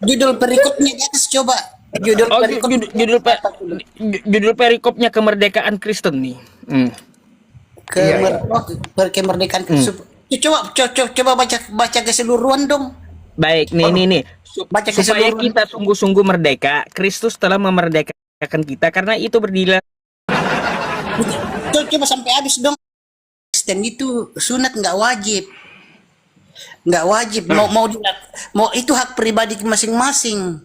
Judul perikopnya di atas coba. Judul Oh, perikop. judul perikopnya kemerdekaan Kristen nih. Kemerdekaan. Coba baca keseluruhan dong. Baik, nih. Baca Supaya keseluruhan. kita sungguh-sungguh merdeka, Kristus telah memerdekakan kita karena itu berdiri. Coba sampai habis dong. Kristen itu sunat nggak wajib. Nggak wajib. Mau itu hak pribadi masing-masing.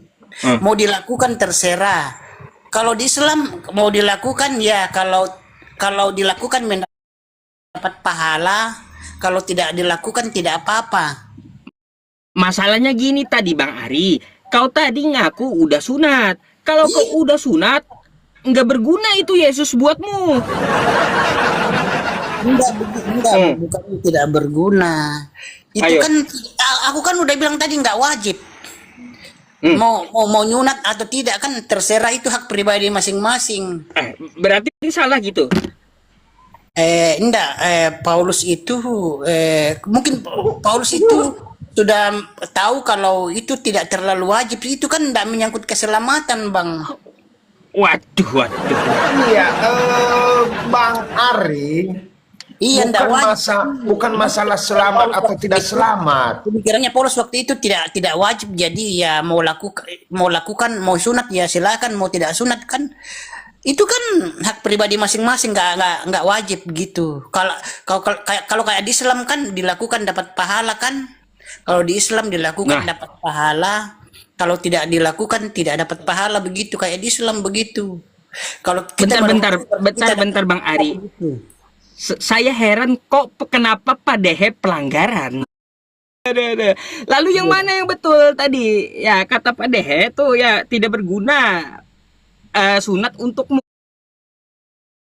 Mau dilakukan terserah. Kalau di Islam mau dilakukan ya kalau dilakukan mendapat pahala, kalau tidak dilakukan tidak apa-apa. Masalahnya gini tadi Bang Ari, kau tadi ngaku udah sunat. Kalau kau udah sunat, nggak berguna itu Yesus buatmu. Enggak, bukan tidak berguna. Itu Ayo. kan aku kan udah bilang tadi nggak wajib. Mau nyunat atau tidak kan terserah, itu hak pribadi masing-masing. Berarti salah gitu. Enggak, Paulus itu mungkin Paulus itu sudah tahu kalau itu tidak terlalu wajib. Itu kan tidak menyangkut keselamatan, Bang. Waduh. Iya, Bang Ari. Iya, enggak wajib. Bukan masalah selamat atau tidak selamat. Pemikirannya Paulus waktu itu tidak wajib, jadi ya mau lakukan mau sunat ya silakan, mau tidak sunat kan itu kan hak pribadi masing-masing, nggak wajib gitu. Kalau kayak di Islam kan dilakukan dapat pahala kan. Kalau di Islam dilakukan dapat pahala, kalau tidak dilakukan tidak dapat pahala, begitu kayak di Islam begitu. Kalau kita bentar Bang Ari. Saya heran kok kenapa Pak Dehe pelanggaran. Lalu yang mana yang betul tadi? Ya kata Pak Dehe tuh ya tidak berguna sunat untukmu.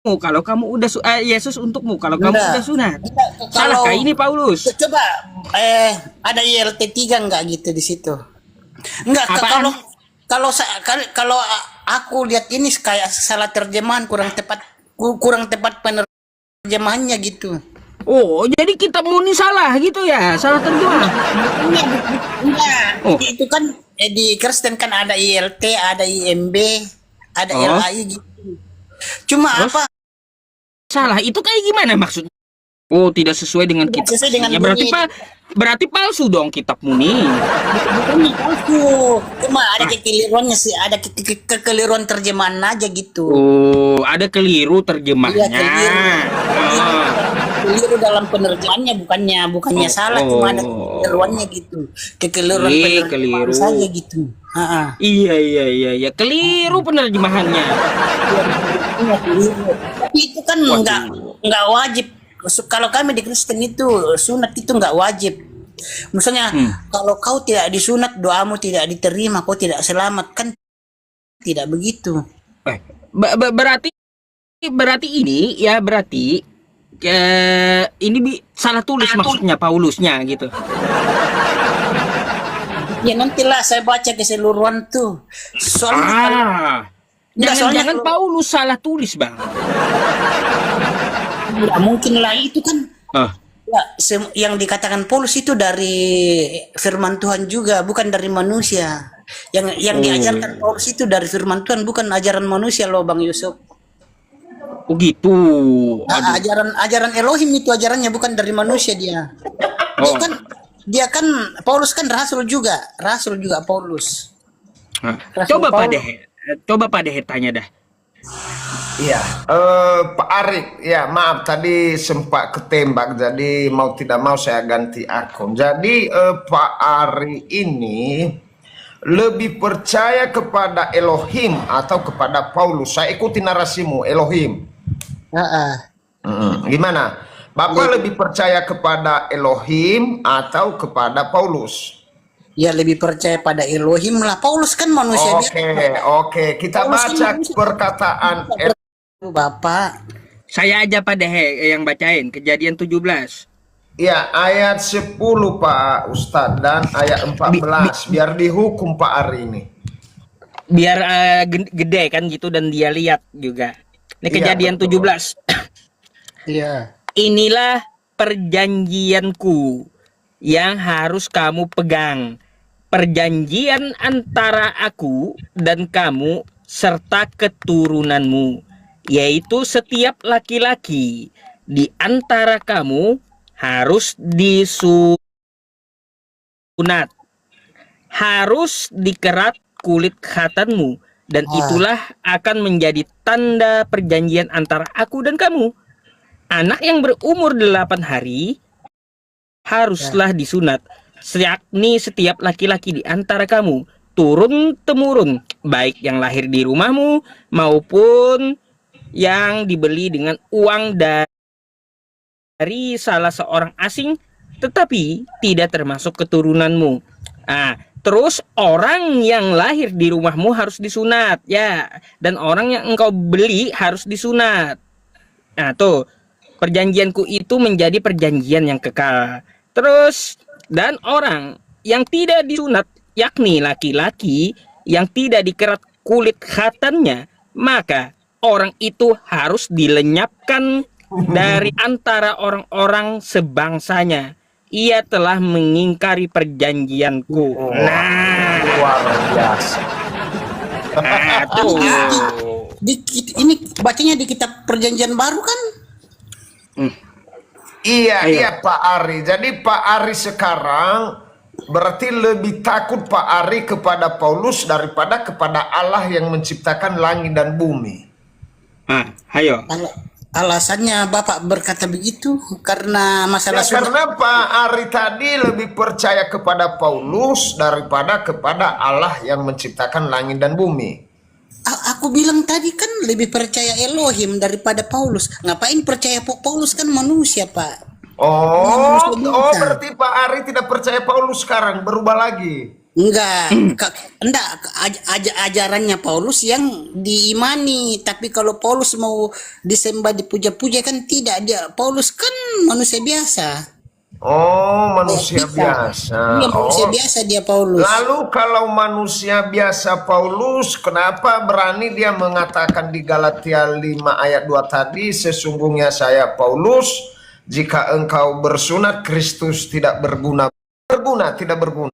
Kalau kamu udah Yesus untukmu kalau kamu udah sunat. Salah kayak ini Paulus. Coba ada ILT 3 enggak gitu di situ? Enggak, kalau aku lihat ini kayak salah terjemahan, kurang tepat penerjemahannya gitu. Oh, jadi kita murni salah gitu ya, salah terjemah. Enggak. Itu kan di Kristen kan ada ILT, ada IMB, ada LAI gitu. Cuma terus, apa? Salah itu kayak gimana maksudnya? Oh, tidak sesuai dengan kitab. Sesuai dengan Ya, berarti palsu dong kitabmu nih. Bukan palsu. Cuma ada kekeliruannya sih, ada kekeliruan terjemahan aja gitu. Oh, ada keliru terjemahnya. Iya, keliru dalam penerjemahannya, bukannya salah, cuma ada kekeliruannya gitu. Kekeliruan penerjemahan saja gitu. Iya, keliru penerjemahannya. Tapi itu kan nggak wajib. Kalau kami di Kristen itu sunat itu nggak wajib. Misalnya kalau kau tidak disunat, doamu tidak diterima, kau tidak selamat, kan tidak begitu. Berarti ini ya ini salah tulis maksudnya Paulusnya gitu. Ya nantilah saya baca keseluruhan tuh. Soalnya jangan Paulus salah tulis Bang. Ya mungkin lah itu kan. Ya, yang dikatakan Paulus itu dari firman Tuhan juga, bukan dari manusia. Yang diajarkan Paulus itu dari firman Tuhan, bukan ajaran manusia loh Bang Yusuf. Oh gitu. Nah, Aduh. ajaran Elohim itu ajarannya, bukan dari manusia dia. Dia Oh. kan dia kan Paulus kan rasul juga Paulus. Nah, Rasul coba Pak Paulus. Dehe, coba Pak Dehe tanya dah. Iya, Pak Arik, ya maaf tadi sempat ketembak, jadi mau tidak mau saya ganti akun. Jadi Pak Ari ini lebih percaya kepada Elohim atau kepada Paulus? Saya ikuti narasimu, Elohim. Ah, Gimana? Bapak lebih percaya kepada Elohim atau kepada Paulus? ya lebih percaya pada Elohim lah. Paulus kan manusia biasa. Oke, kita Paulus kan baca manusia. perkataan Bapak. Saya aja Pak Dehe yang bacain Kejadian 17. ya ayat 10 Pak Ustadz dan ayat 14 biar dihukum Pak Ari ini. Biar gede kan gitu dan dia lihat juga. Ini Iya, Kejadian betul. 17. Iya. Inilah perjanjianku yang harus kamu pegang. Perjanjian antara aku dan kamu serta keturunanmu, yaitu setiap laki-laki di antara kamu harus disunat, harus dikerat kulit khatanmu, dan itulah akan menjadi tanda perjanjian antara aku dan kamu. Anak yang berumur 8 hari haruslah disunat, yakni setiap laki-laki di antara kamu, turun-temurun, baik yang lahir di rumahmu maupun yang dibeli dengan uang dari salah seorang asing, tetapi tidak termasuk keturunanmu. Terus orang yang lahir di rumahmu harus disunat, ya, dan orang yang engkau beli harus disunat. Nah, tuh, perjanjianku itu menjadi perjanjian yang kekal. Terus, dan orang yang tidak disunat, yakni laki-laki yang tidak dikerat kulit khatannya, maka orang itu harus dilenyapkan dari antara orang-orang sebangsanya. Ia telah mengingkari perjanjianku. Nah, Luar biasa. tuh. Ini bacanya di kitab Perjanjian Baru kan? Iya, Ayo. iya Pak Ari. Jadi Pak Ari sekarang berarti lebih takut Pak Ari kepada Paulus daripada kepada Allah yang menciptakan langit dan bumi. Ayo. Alasannya Bapak berkata begitu karena masalah Ya, karena Pak Ari tadi lebih percaya kepada Paulus daripada kepada Allah yang menciptakan langit dan bumi. Aku bilang tadi kan lebih percaya Elohim daripada Paulus. Ngapain percaya Paulus kan manusia, Pak. Oh, manusia biasa. berarti Pak Ari tidak percaya Paulus sekarang, berubah lagi. Enggak, enggak ajarannya Paulus yang diimani, tapi kalau Paulus mau disembah dipuja-puja kan tidak, dia Paulus kan manusia biasa. Oh, manusia Kita. biasa. Iya, manusia Oh. biasa dia Paulus. Lalu kalau manusia biasa Paulus, kenapa berani dia mengatakan di Galatia 5 ayat 2 tadi, sesungguhnya saya Paulus, jika engkau bersunat Kristus tidak berguna. Berguna, tidak berguna.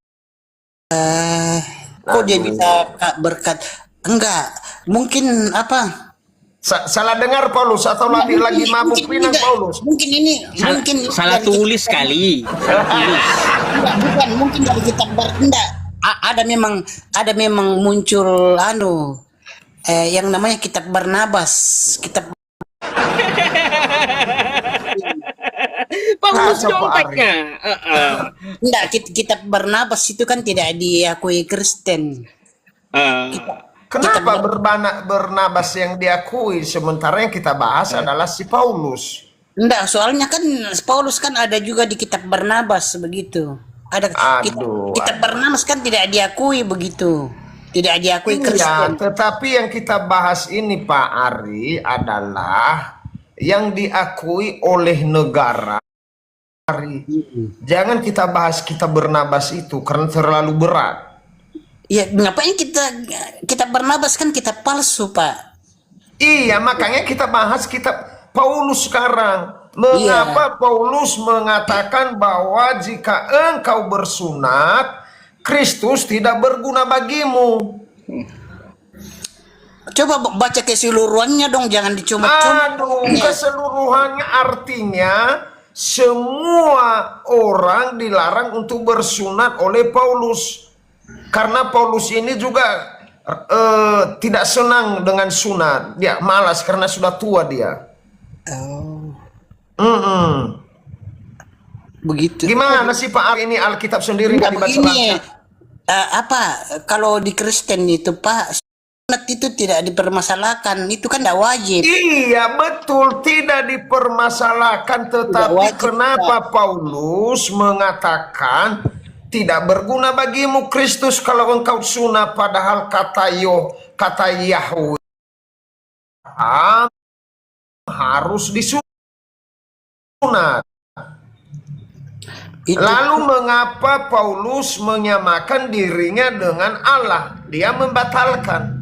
Kok dia bisa berkat? Enggak, mungkin apa? Salah dengar Paulus atau lagi mabuk pinang enggak. Paulus? Mungkin ini mungkin Salah dari tulis kali. Salah tulis. enggak, bukan mungkin dari kitab enggak. Ada memang muncul yang namanya kitab Barnabas, kitab Paulus Kacau, Pak conteknya. enggak kitab Barnabas itu kan tidak diakui Kristen. Kenapa Barnabas yang diakui sementara yang kita bahas adalah si Paulus? Enggak, soalnya kan Paulus kan ada juga di kitab Barnabas begitu. Ada kitab Barnabas kan tidak diakui begitu. Tidak diakui Iya, Kristen. tetapi yang kita bahas ini Pak Ari adalah yang diakui oleh negara. Ari. Jangan kita bahas kitab Barnabas itu karena terlalu berat. Ya, ngapain kitab Barnabas kan kitab palsu, Pak. Iya, makanya kita bahas kitab Paulus sekarang. Mengapa Paulus mengatakan bahwa jika engkau bersunat, Kristus tidak berguna bagimu. Coba baca keseluruhannya dong, jangan dicuma-cuma. Aduh, keseluruhannya artinya semua orang dilarang untuk bersunat oleh Paulus. Karena Paulus ini juga tidak senang dengan sunat. Dia malas karena sudah tua dia. Begitu. Gimana sih Pak Ari, ini Alkitab sendiri Enggak, nggak dibaca begini. baca? Kalau di Kristen itu Pak, sunat itu tidak dipermasalahkan, itu kan tidak wajib. Iya betul, tidak dipermasalahkan. Tetapi wajib, kenapa Paulus mengatakan tidak berguna bagimu Kristus kalau engkau sunat, padahal kata Yahweh harus disunat. Lalu mengapa Paulus menyamakan dirinya dengan Allah? Dia membatalkan.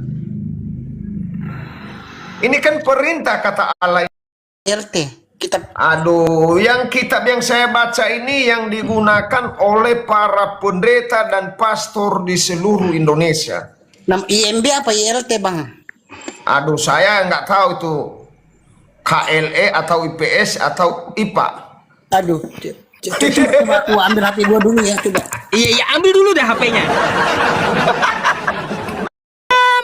Ini kan perintah kata Allah. RT, kitab. Aduh, yang kitab yang saya baca ini yang digunakan oleh para pendeta dan pastor di seluruh Indonesia. IMB apa ILT Bang? Aduh, saya nggak tahu itu KLE atau IPS atau IPA. Aduh, coba aku ambil HP gua dulu ya, coba. Iya, ambil dulu dah HP-nya.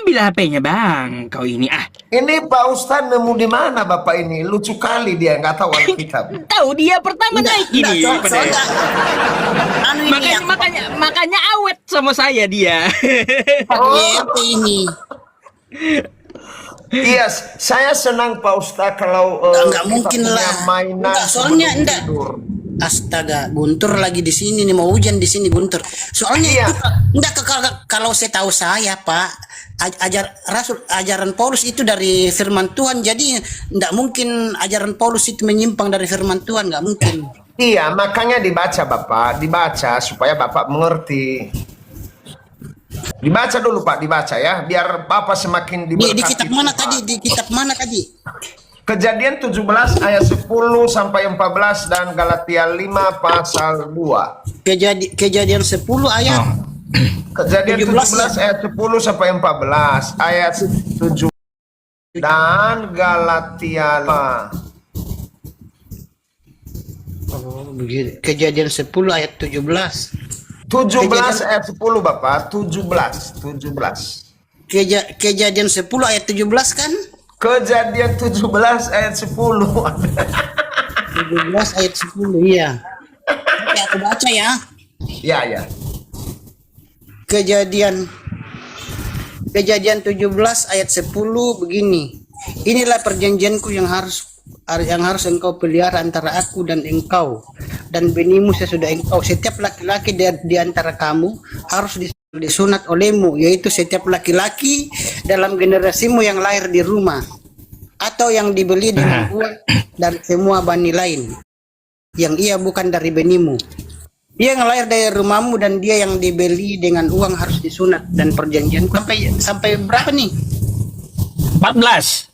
Ambil HP-nya, Bang. Kau ini Ini Pak Ustadz nemu di mana Bapak ini? Lucu kali dia, nggak tahu Alkitab. tahu dia pertama naik ini. Soalnya, anu ini Makanya awet sama saya dia. ILT ini. Iya, saya senang Pak Ustadz kalau Enggak kita mungkin punya lah. mainan Enggak, soalnya sebelum enggak. tidur. Astaga, Guntur lagi di sini nih, mau hujan di sini Guntur. Soalnya Iya. itu enggak, kalau saya tahu saya Pak, ajaran Paulus itu dari firman Tuhan, jadi enggak mungkin ajaran Paulus itu menyimpang dari firman Tuhan, enggak mungkin. Iya, makanya dibaca Bapak, dibaca supaya Bapak mengerti. Dibaca dulu Pak, dibaca ya, biar Bapak semakin diberkati. Di kitab mana Tuhan. tadi? Di kitab mana tadi? Kejadian 17 ayat 10 sampai 14 dan Galatia 5 pasal 2. Kejadian 10 ayat Kejadian 17 ya? ayat 10 sampai 14, ayat 7 dan Galatia 5. Oh, begitu. Kejadian 10 ayat 17. 17 ayat 10 Bapak, 17. Kejadian 10 ayat 17 kan? Kejadian 17 ayat 10. 17 ayat 10, iya. Oke, aku baca ya. Ya. Kejadian 17 ayat 10 begini. Inilah perjanjianku yang harus engkau pelihara antara aku dan engkau dan benimu sesudah engkau. Setiap laki-laki di antara kamu harus disunat olehmu, yaitu setiap laki-laki dalam generasimu yang lahir di rumah atau yang dibeli dengan uang dari semua bani lain yang ia bukan dari benimu. Dia yang lahir dari rumahmu dan dia yang dibeli dengan uang harus disunat. Dan perjanjian sampai berapa nih? 14.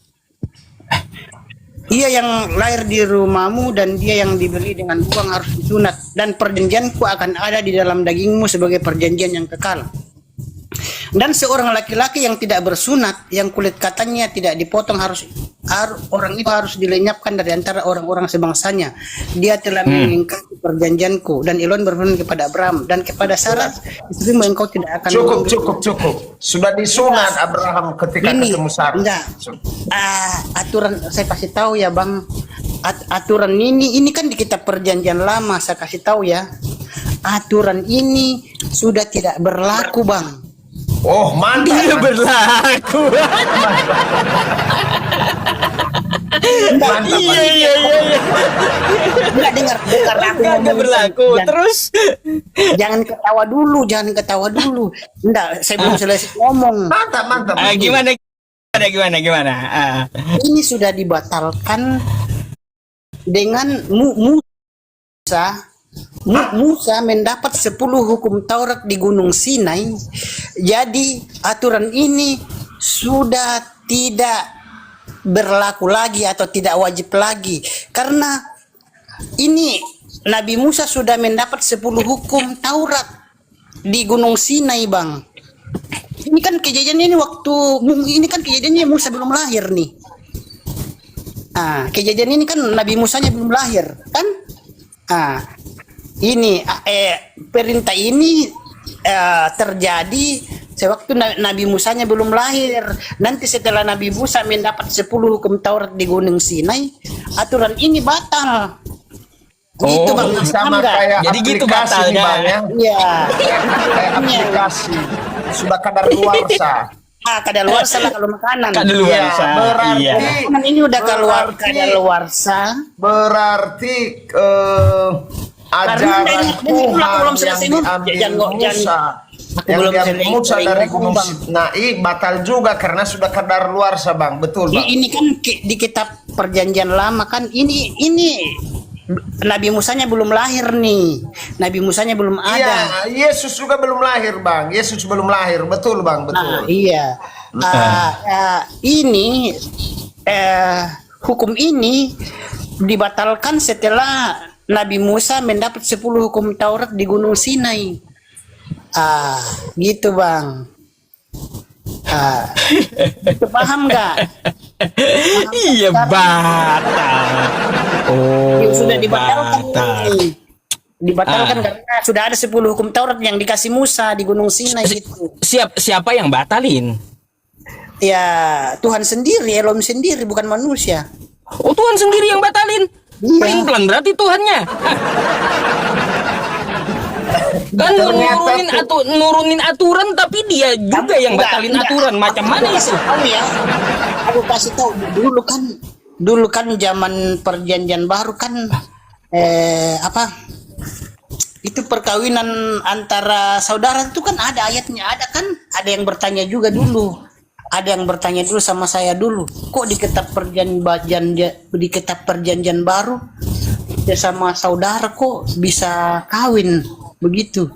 Ia yang lahir di rumahmu dan dia yang dibeli dengan uang harus disunat. Dan perjanjianku akan ada di dalam dagingmu sebagai perjanjian yang kekal. Dan seorang laki-laki yang tidak bersunat, yang kulit katanya tidak dipotong, orang itu harus dilenyapkan dari antara orang-orang sebangsanya. Dia telah mengingkari perjanjianku. Dan Elon berfirman kepada Abraham dan kepada Sarah, istrimu engkau tidak akan Cukup. Sudah disunat Abraham ketika ketemu Sarah. Enggak. Aturan saya kasih tahu ya Bang. Aturan ini kan di kitab perjanjian lama, saya kasih tahu ya. Aturan ini sudah tidak berlaku Bang. Oh, mantap. Dia berlaku. Mantap. Iya. Enggak dengar aku Enggak berlaku. Terus jangan ketawa dulu. Enggak, saya belum selesai ngomong. Mantap. gimana? Ini sudah dibatalkan dengan Musa mendapat 10 hukum Taurat di Gunung Sinai. Jadi aturan ini sudah tidak berlaku lagi atau tidak wajib lagi, karena ini Nabi Musa sudah mendapat 10 hukum Taurat di Gunung Sinai, Bang. Ini kan kejadiannya ini kan kejadiannya Musa belum lahir nih. Kejadian ini kan Nabi Musanya belum lahir, kan? Ini perintah ini terjadi sewaktu Nabi Musanya belum lahir. Nanti setelah Nabi Musa mendapat 10 hukum Taurat di Gunung Sinai, aturan ini batal. Gitu, Bang. Sama kayak Jadi gitu aplikasi nih, batalnya. Bang, ya. Iya. Kayak aplikasi sudah kadaluarsa. Kadaluarsa lah kalau makanan. Kadaluarsa. Iya, berarti Iya. Makanan ini udah keluar Berarti- kadaluarsa. Berarti ajaran Karena aku belum Tuhan yang selesai ngomong. diambil Jangan- Musa, Aku yang belum diambil selesai Musa dari ngomong, Gunung Bang. Sinai batal juga karena sudah kadaluarsa, Bang. Betul, Bang. Ini kan di kitab Perjanjian Lama kan ini Nabi Musanya belum lahir nih. Nabi Musanya belum ada. Iya, Yesus juga belum lahir, Bang. Yesus belum lahir, betul, Bang, betul. Iya. Ini hukum ini dibatalkan setelah Nabi Musa mendapat 10 hukum Taurat di Gunung Sinai. Gitu, Bang. Itu paham nggak? Iya, batal. Oh, Ya, sudah dibatalkan batal. ini. Dibatalkan karena sudah ada 10 hukum Taurat yang dikasih Musa di Gunung Sinai gitu. Siapa yang batalin? Ya, Tuhan sendiri, Elohim sendiri, bukan manusia. Oh, Tuhan sendiri yang batalin. Iya. Pelin-pelan berarti Tuhannya. Kan nurunin aturan tapi dia juga yang batalin Enggak. aturan. Macam mana itu? Tahu ya? Aku kasih tahu dulu kan zaman Perjanjian Baru kan itu perkawinan antara saudara itu kan ada ayatnya, ada kan? Ada yang bertanya juga dulu. Ada yang bertanya dulu sama saya dulu. Kok di kitab perjanjian baru ya sama saudara kok bisa kawin begitu?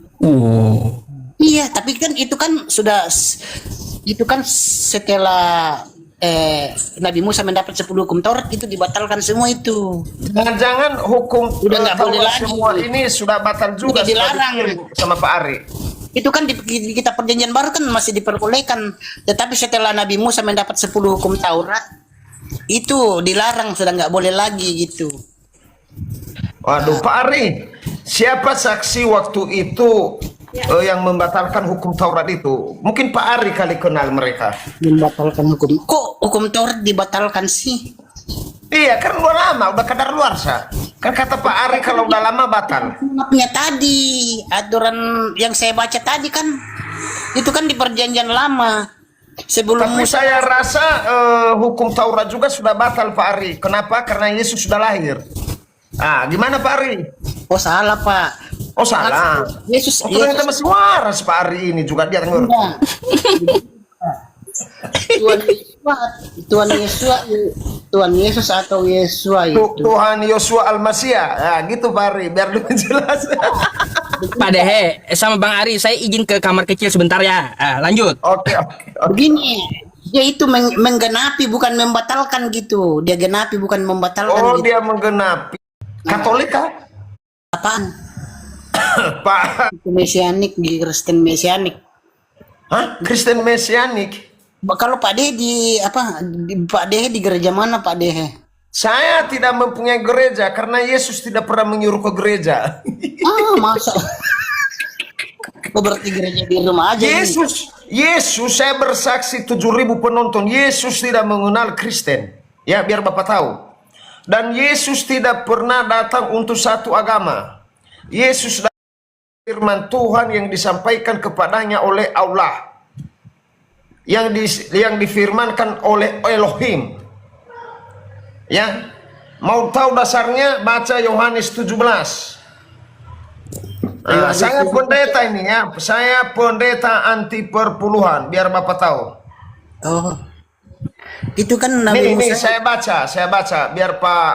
Iya, tapi kan itu kan setelah Nabi Musa mendapat 10 hukum Taurat itu dibatalkan semua itu. Jangan-jangan hukum Udah nggak boleh Taurat lagi. semua ini sudah batal juga, Udah dilarang. sudah dikirim sama Pak Ari. Itu kan di kitab perjanjian baru kan masih diperbolehkan, tetapi setelah Nabi Musa mendapat 10 hukum Taurat itu dilarang, sudah nggak boleh lagi gitu. Waduh, Pak Ari, siapa saksi waktu itu yang membatalkan hukum Taurat itu? Mungkin Pak Ari kali kenal mereka. Membatalkan hukum. Kok hukum Taurat dibatalkan sih? Iya, kan udah lama, udah kadaluarsa. Kan kata Pak Ari kalau udah lama batal. Maafnya tadi aturan yang saya baca tadi kan itu kan di perjanjian lama sebelum Tapi Musa. saya rasa hukum Taurat juga sudah batal, Pak Ari. Kenapa? Karena Yesus sudah lahir. Gimana Pak Ari? Oh salah Pak. Oh salah. Yesus. Ternyata masih waras Pak Ari ini juga dia ngerti. Enggak. Tuhan Yesus atau Yesua itu. Tuhan Yosua Al-Masiyah. Gitu Pak Ari, biar lebih jelas. Pak Dehe, sama Bang Ari, saya izin ke kamar kecil sebentar ya. Lanjut. Oke. Begini, dia itu menggenapi bukan membatalkan gitu. Dia genapi bukan membatalkan Oh, gitu. dia menggenapi. Katolik kah? Apaan? Pak. Itu Mesianik, di Kristen Mesianik. Hah? Kristen Mesianik? Kalau Pak Dehe Pak Dehe di gereja mana Pak Dehe? Saya tidak mempunyai gereja karena Yesus tidak pernah menyuruh ke gereja. Masa? Oh, berarti gereja di rumah aja. Yesus, saya bersaksi 7.000 penonton. Yesus tidak mengenal Kristen. Ya, biar Bapak tahu. Dan Yesus tidak pernah datang untuk satu agama. Yesus datang firman Tuhan yang disampaikan kepadanya oleh Allah. Yang difirmankan oleh Elohim. Ya, mau tahu dasarnya baca Yohanes 17. Saya pendeta ini ya, saya pendeta anti perpuluhan, biar Bapak tahu. Oh, itu kan Nabi Nih, Musa. saya baca, biar Pak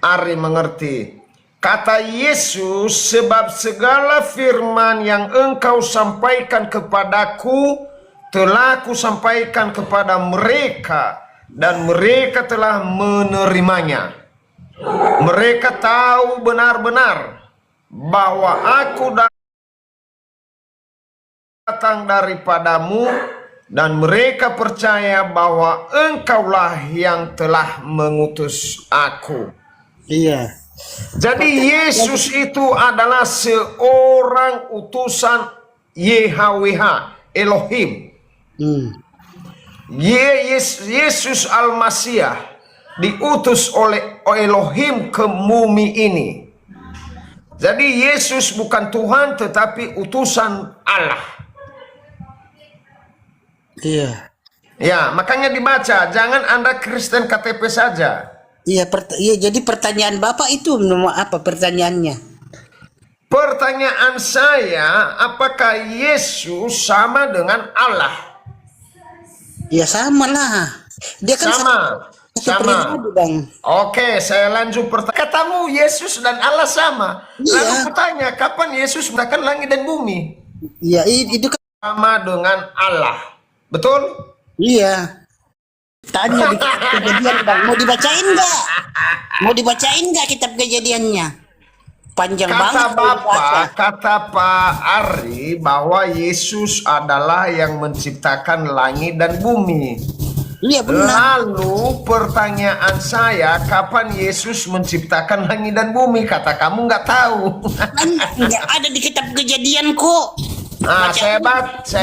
Ari mengerti. Kata Yesus, sebab segala firman yang engkau sampaikan kepadaku, telah kusampaikan kepada mereka, dan mereka telah menerimanya. Mereka tahu benar-benar bahwa aku datang daripadamu, dan mereka percaya bahwa engkaulah yang telah mengutus aku. Iya. Jadi Yesus itu adalah seorang utusan YHWH, Elohim. Yesus Al-Masih diutus oleh Elohim ke bumi ini. Jadi Yesus bukan Tuhan tetapi utusan Allah. Iya. Ya, makanya dibaca, jangan Anda Kristen KTP saja. Iya, jadi pertanyaan Bapak itu apa pertanyaannya? Pertanyaan saya, apakah Yesus sama dengan Allah? Ya sama lah. Dia kan Sama. satu pribadi, Bang. Oke, saya lanjut pertanyaan. Katamu Yesus dan Allah sama. Iya. Lalu kutanya, kapan Yesus menciptakan langit dan bumi? Iya, itu kan. Sama dengan Allah. Betul? Iya. Tanya di kitab Kejadian, Bang. Mau dibacain nggak? Mau dibacain nggak kitab Kejadiannya? Panjang banget. Kata Pak Ari bahwa Yesus adalah yang menciptakan langit dan bumi. Iya benar. Lalu pertanyaan saya, kapan Yesus menciptakan langit dan bumi? Kata kamu nggak tahu. Kan nggak ada di kitab Kejadian kok. Nah, saya baca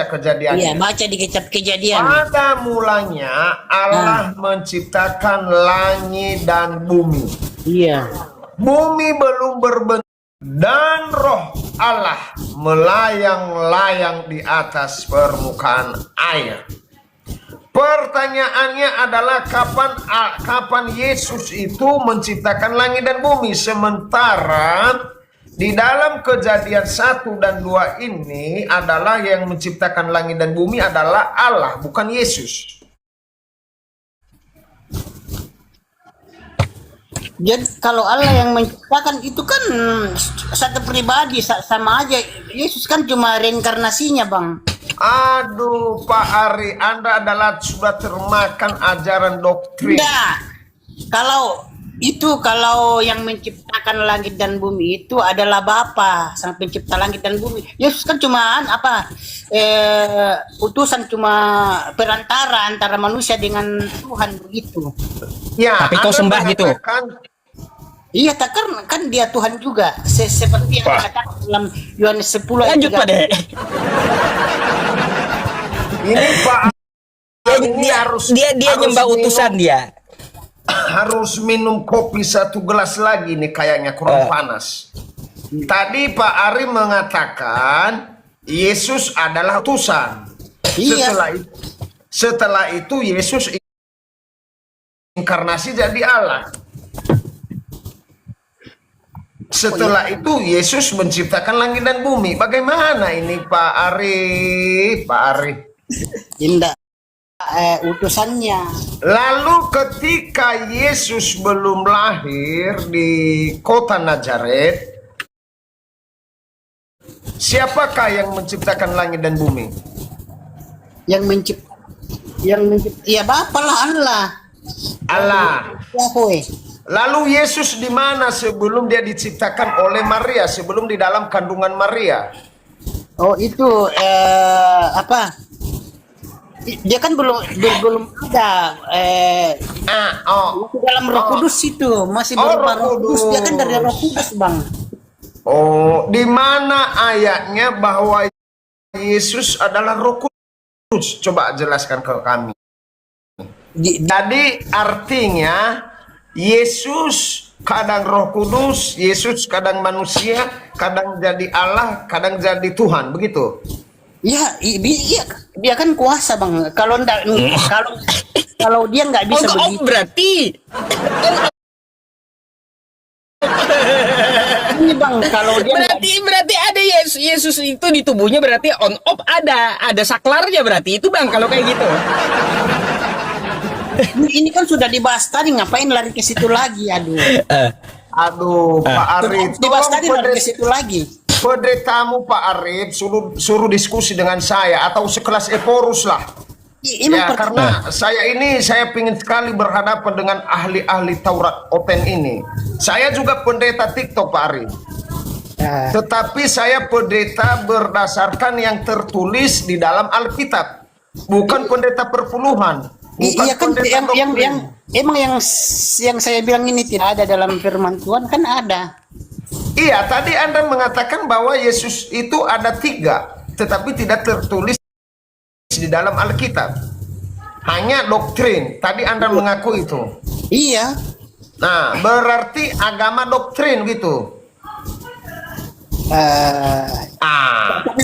kejadian. Iya, baca di kitab Kejadian. Pada mulanya Allah menciptakan langit dan bumi. Iya. Bumi belum berbentuk dan roh Allah melayang-layang di atas permukaan air. Pertanyaannya adalah kapan Yesus itu menciptakan langit dan bumi, sementara di dalam Kejadian 1 dan 2 ini adalah yang menciptakan langit dan bumi adalah Allah, bukan Yesus. Jadi kalau Allah yang menciptakan itu kan satu pribadi, sama aja. Yesus kan cuma reinkarnasinya, Bang. Aduh, Pak Ari, Anda adalah sudah termakan ajaran doktrin. Enggak. Kalau yang menciptakan langit dan bumi itu adalah Bapa, sang pencipta langit dan bumi. Yesus kan cuma utusan, cuma perantara antara manusia dengan Tuhan begitu. Ya, tapi kau sembah gitu. Iya, kan dia Tuhan juga. Seperti yang dikatakan dalam Yohanes 10 ayat 3. Lanjut, Pak De. Ini Pak dia nyembah utusan dia. Harus minum kopi 1 gelas lagi nih, kayaknya kurang panas. Tadi Pak Ari mengatakan Yesus adalah utusan. Iya. Setelah itu Yesus inkarnasi jadi Allah. Setelah itu Yesus menciptakan langit dan bumi. Bagaimana ini Pak Ari? Pak Ari. Indah. Utusannya. Lalu ketika Yesus belum lahir di kota Nazaret, siapakah yang menciptakan langit dan bumi? Yang mencipta ya Bapa lah, Allah. Yahweh. Lalu Yesus di mana sebelum dia diciptakan oleh Maria, sebelum di dalam kandungan Maria? Oh itu dia kan belum ada dalam Roh Kudus itu masih belum Roh Kudus. Dia kan dari Roh Kudus, Bang. Oh, di mana ayatnya bahwa Yesus adalah Roh Kudus? Coba jelaskan ke kami. Jadi artinya Yesus kadang Roh Kudus, Yesus kadang manusia, kadang jadi Allah, kadang jadi Tuhan, begitu? Iya, dia kan kuasa, Bang. Kalau dia nggak bisa begitu. Berarti ini, Bang, kalau dia berarti ada Yesus itu di tubuhnya, berarti on off ada saklarnya, berarti itu, Bang, kalau kayak gitu. Ini kan sudah dibahas tadi, ngapain lari ke situ lagi? Aduh, Pak Arif, dibahas tadi lari ke situ lagi. Pendetamu Pak Arif suruh diskusi dengan saya atau sekelas Eporus lah. Ya, karena saya ingin sekali berhadapan dengan ahli-ahli Taurat Open ini. Saya juga pendeta TikTok, Pak Arif. Ya. Tetapi saya pendeta berdasarkan yang tertulis di dalam Alkitab, bukan pendeta perpuluhan, bukan Iya kan pendeta doktrin. emang yang saya bilang ini tidak ada dalam firman Tuhan kan ada. Iya, tadi Anda mengatakan bahwa Yesus itu ada 3, tetapi tidak tertulis di dalam Alkitab. Hanya doktrin. Tadi Anda mengaku itu. Iya. Nah, berarti agama doktrin gitu. Ah, Tapi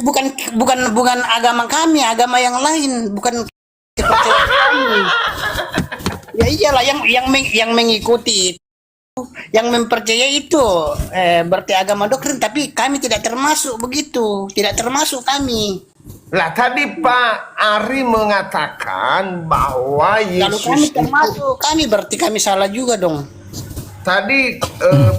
bukan agama kami, agama yang lain, bukan kepercayaan kami. Ya iyalah yang mengikuti, yang mempercayai itu berarti agama doktrin, tapi kami tidak termasuk begitu, tidak termasuk kami. lah tadi Pak Ari mengatakan bahwa Kalau kami Yesus itu termasuk, kami berarti kami salah juga dong. tadi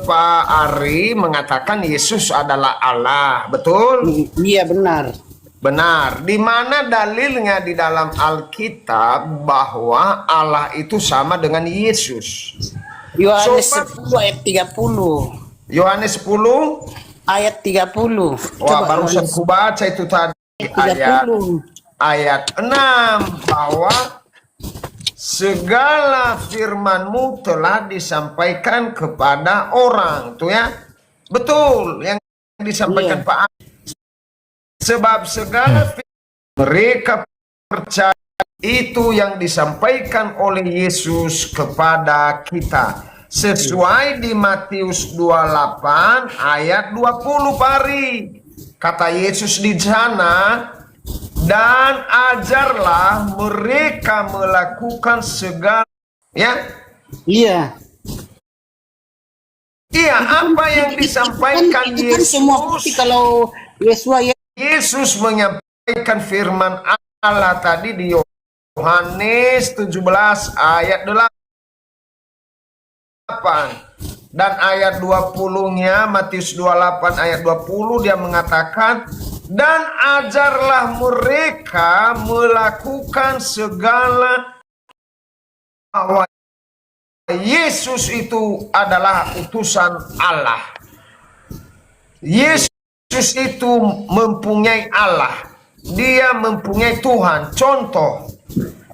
Pak Ari mengatakan Yesus adalah Allah, betul? Iya benar. Benar. Di mana dalilnya di dalam Alkitab bahwa Allah itu sama dengan Yesus? Yohanes Sobat. 10 ayat 30. Yohanes 10. Ayat 30. Wah, barusan Yohanes ku baca itu tadi ayat 30. ayat 6 bahwa segala firman-Mu telah disampaikan kepada orang. Tuh ya. Betul yang disampaikan Iya. Pak Ari. Sebab segala mereka percaya itu yang disampaikan oleh Yesus kepada kita. Sesuai di Matius 28 ayat 20 Pari. Kata Yesus di sana, dan ajarlah mereka melakukan segala. Ya, Iya. iya apa yang disampaikan Itu kan semua bukti Yesus. kalau Yesus ya. Yesus menyampaikan firman Allah tadi di Yohanes 17 ayat 8 dan ayat 20-nya Matius 28 ayat 20 dia mengatakan dan ajarlah mereka melakukan segala bahwa Yesus itu adalah utusan Allah. Yesus itu mempunyai Allah. Dia mempunyai Tuhan. Contoh,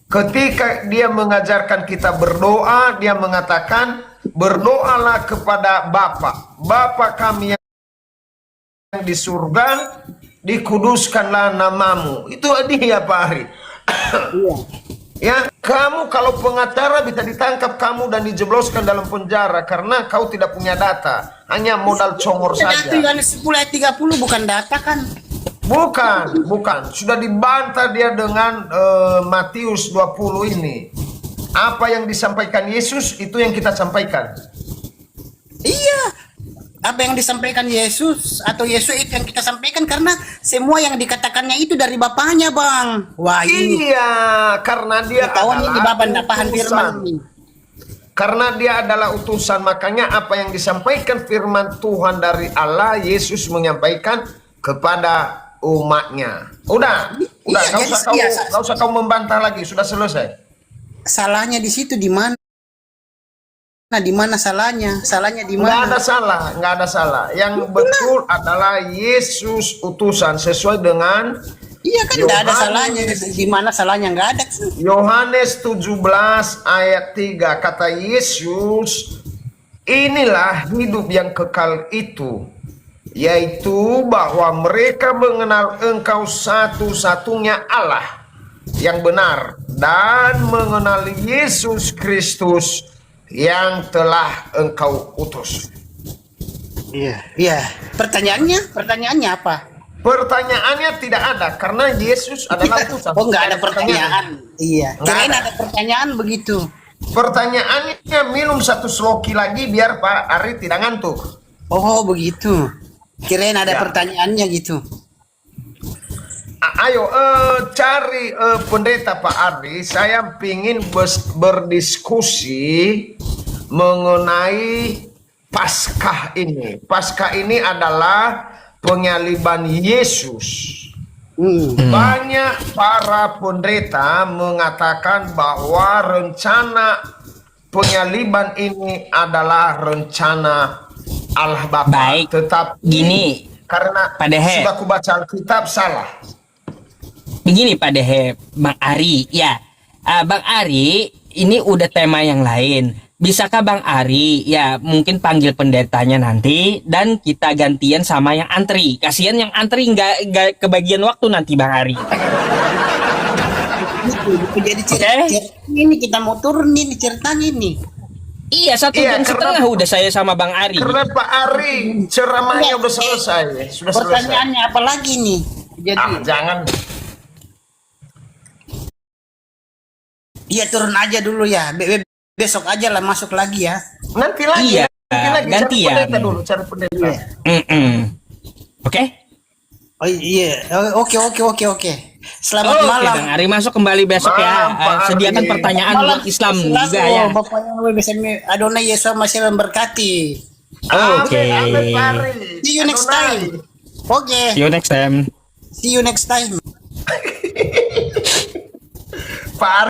ketika dia mengajarkan kita berdoa, dia mengatakan, berdoalah kepada Bapa. Bapa kami yang di surga, dikuduskanlah namamu. Itu dia Pak Ari. Iya. Ya, kamu kalau pengacara bisa ditangkap kamu dan dijebloskan dalam penjara karena kau tidak punya data, hanya modal congor Data saja. Yohanes 10 ayat 30 bukan data kan? Bukan. Sudah dibantah dia dengan Matius 20 ini. Apa yang disampaikan Yesus itu yang kita sampaikan. Iya. Apa yang disampaikan Yesus atau Yesus itu yang kita sampaikan karena semua yang dikatakannya itu dari Bapaknya, Bang. Wah, ini Iya, karena dia kawan ini Bapak tidak paham firman utusan. ini. Karena dia adalah utusan, makanya apa yang disampaikan firman Tuhan dari Allah, Yesus menyampaikan kepada umatnya. Udah, Iya, nggak usah kau membantah lagi, sudah selesai. Salahnya di situ di mana? Nah, di mana salahnya? Salahnya di Nggak mana? ada salah. Yang betul adalah Yesus utusan sesuai dengan Iya kan nggak ada Yohanes. salahnya. Di mana salahnya nggak ada. Yohanes 17 ayat 3. Kata Yesus, inilah hidup yang kekal itu, yaitu bahwa mereka mengenal Engkau satu-satunya Allah yang benar dan mengenal Yesus Kristus yang telah Engkau utus. Iya. Pertanyaannya apa? Pertanyaannya tidak ada karena Yesus adalah utusan. Oh, nggak ada pertanyaan. Iya. Nggak Kirain ada. ada pertanyaan begitu. Pertanyaannya minum satu sloki lagi biar Pak Ari tidak ngantuk. Oh, begitu. Kirain ada Ya. pertanyaannya gitu. Ayo cari pendeta Pak Ari. Saya ingin berdiskusi mengenai Paskah ini. Paskah ini adalah penyaliban Yesus. Banyak para pendeta mengatakan bahwa rencana penyaliban ini adalah rencana Allah Bapa. Baik. Tetapi Gini, karena Pak Dehe. sudah aku baca Alkitab salah. Begini Pak Dehe, Bang Ari, ya, Bang Ari, ini udah tema yang lain. Bisakah Bang Ari, ya mungkin panggil pendetanya nanti dan kita gantian sama yang antri. Kasihan yang antri nggak kebagian waktu nanti Bang Ari. Jadi cerita ini kita mau turun ini ceritanya ini. Iya, 1 Iya, jam karena- setengah udah saya sama Bang Ari. Karena Pak Ari ceramahnya udah selesai. Sudah selesai. Pertanyaannya apa lagi nih? Jadi Jangan. iya turun aja dulu ya. Besok aja lah masuk lagi ya. Nanti lagi. Iya, nanti lagi. gantian. Cari pendeta dulu, cari pendeta. Oke? Oh iya, oke. Selamat Oke, malam. Bang Ari masuk kembali besok ya. Malam, Pak Sediakan Ari. pertanyaan Malam. buat Islam Selalu, juga ya. Bapak yang Adonai Yesus masih memberkati. Oke. Amin, Pak Ari. See you next Adonai. time. Oke. See you next time. See you next time. Pak Ari.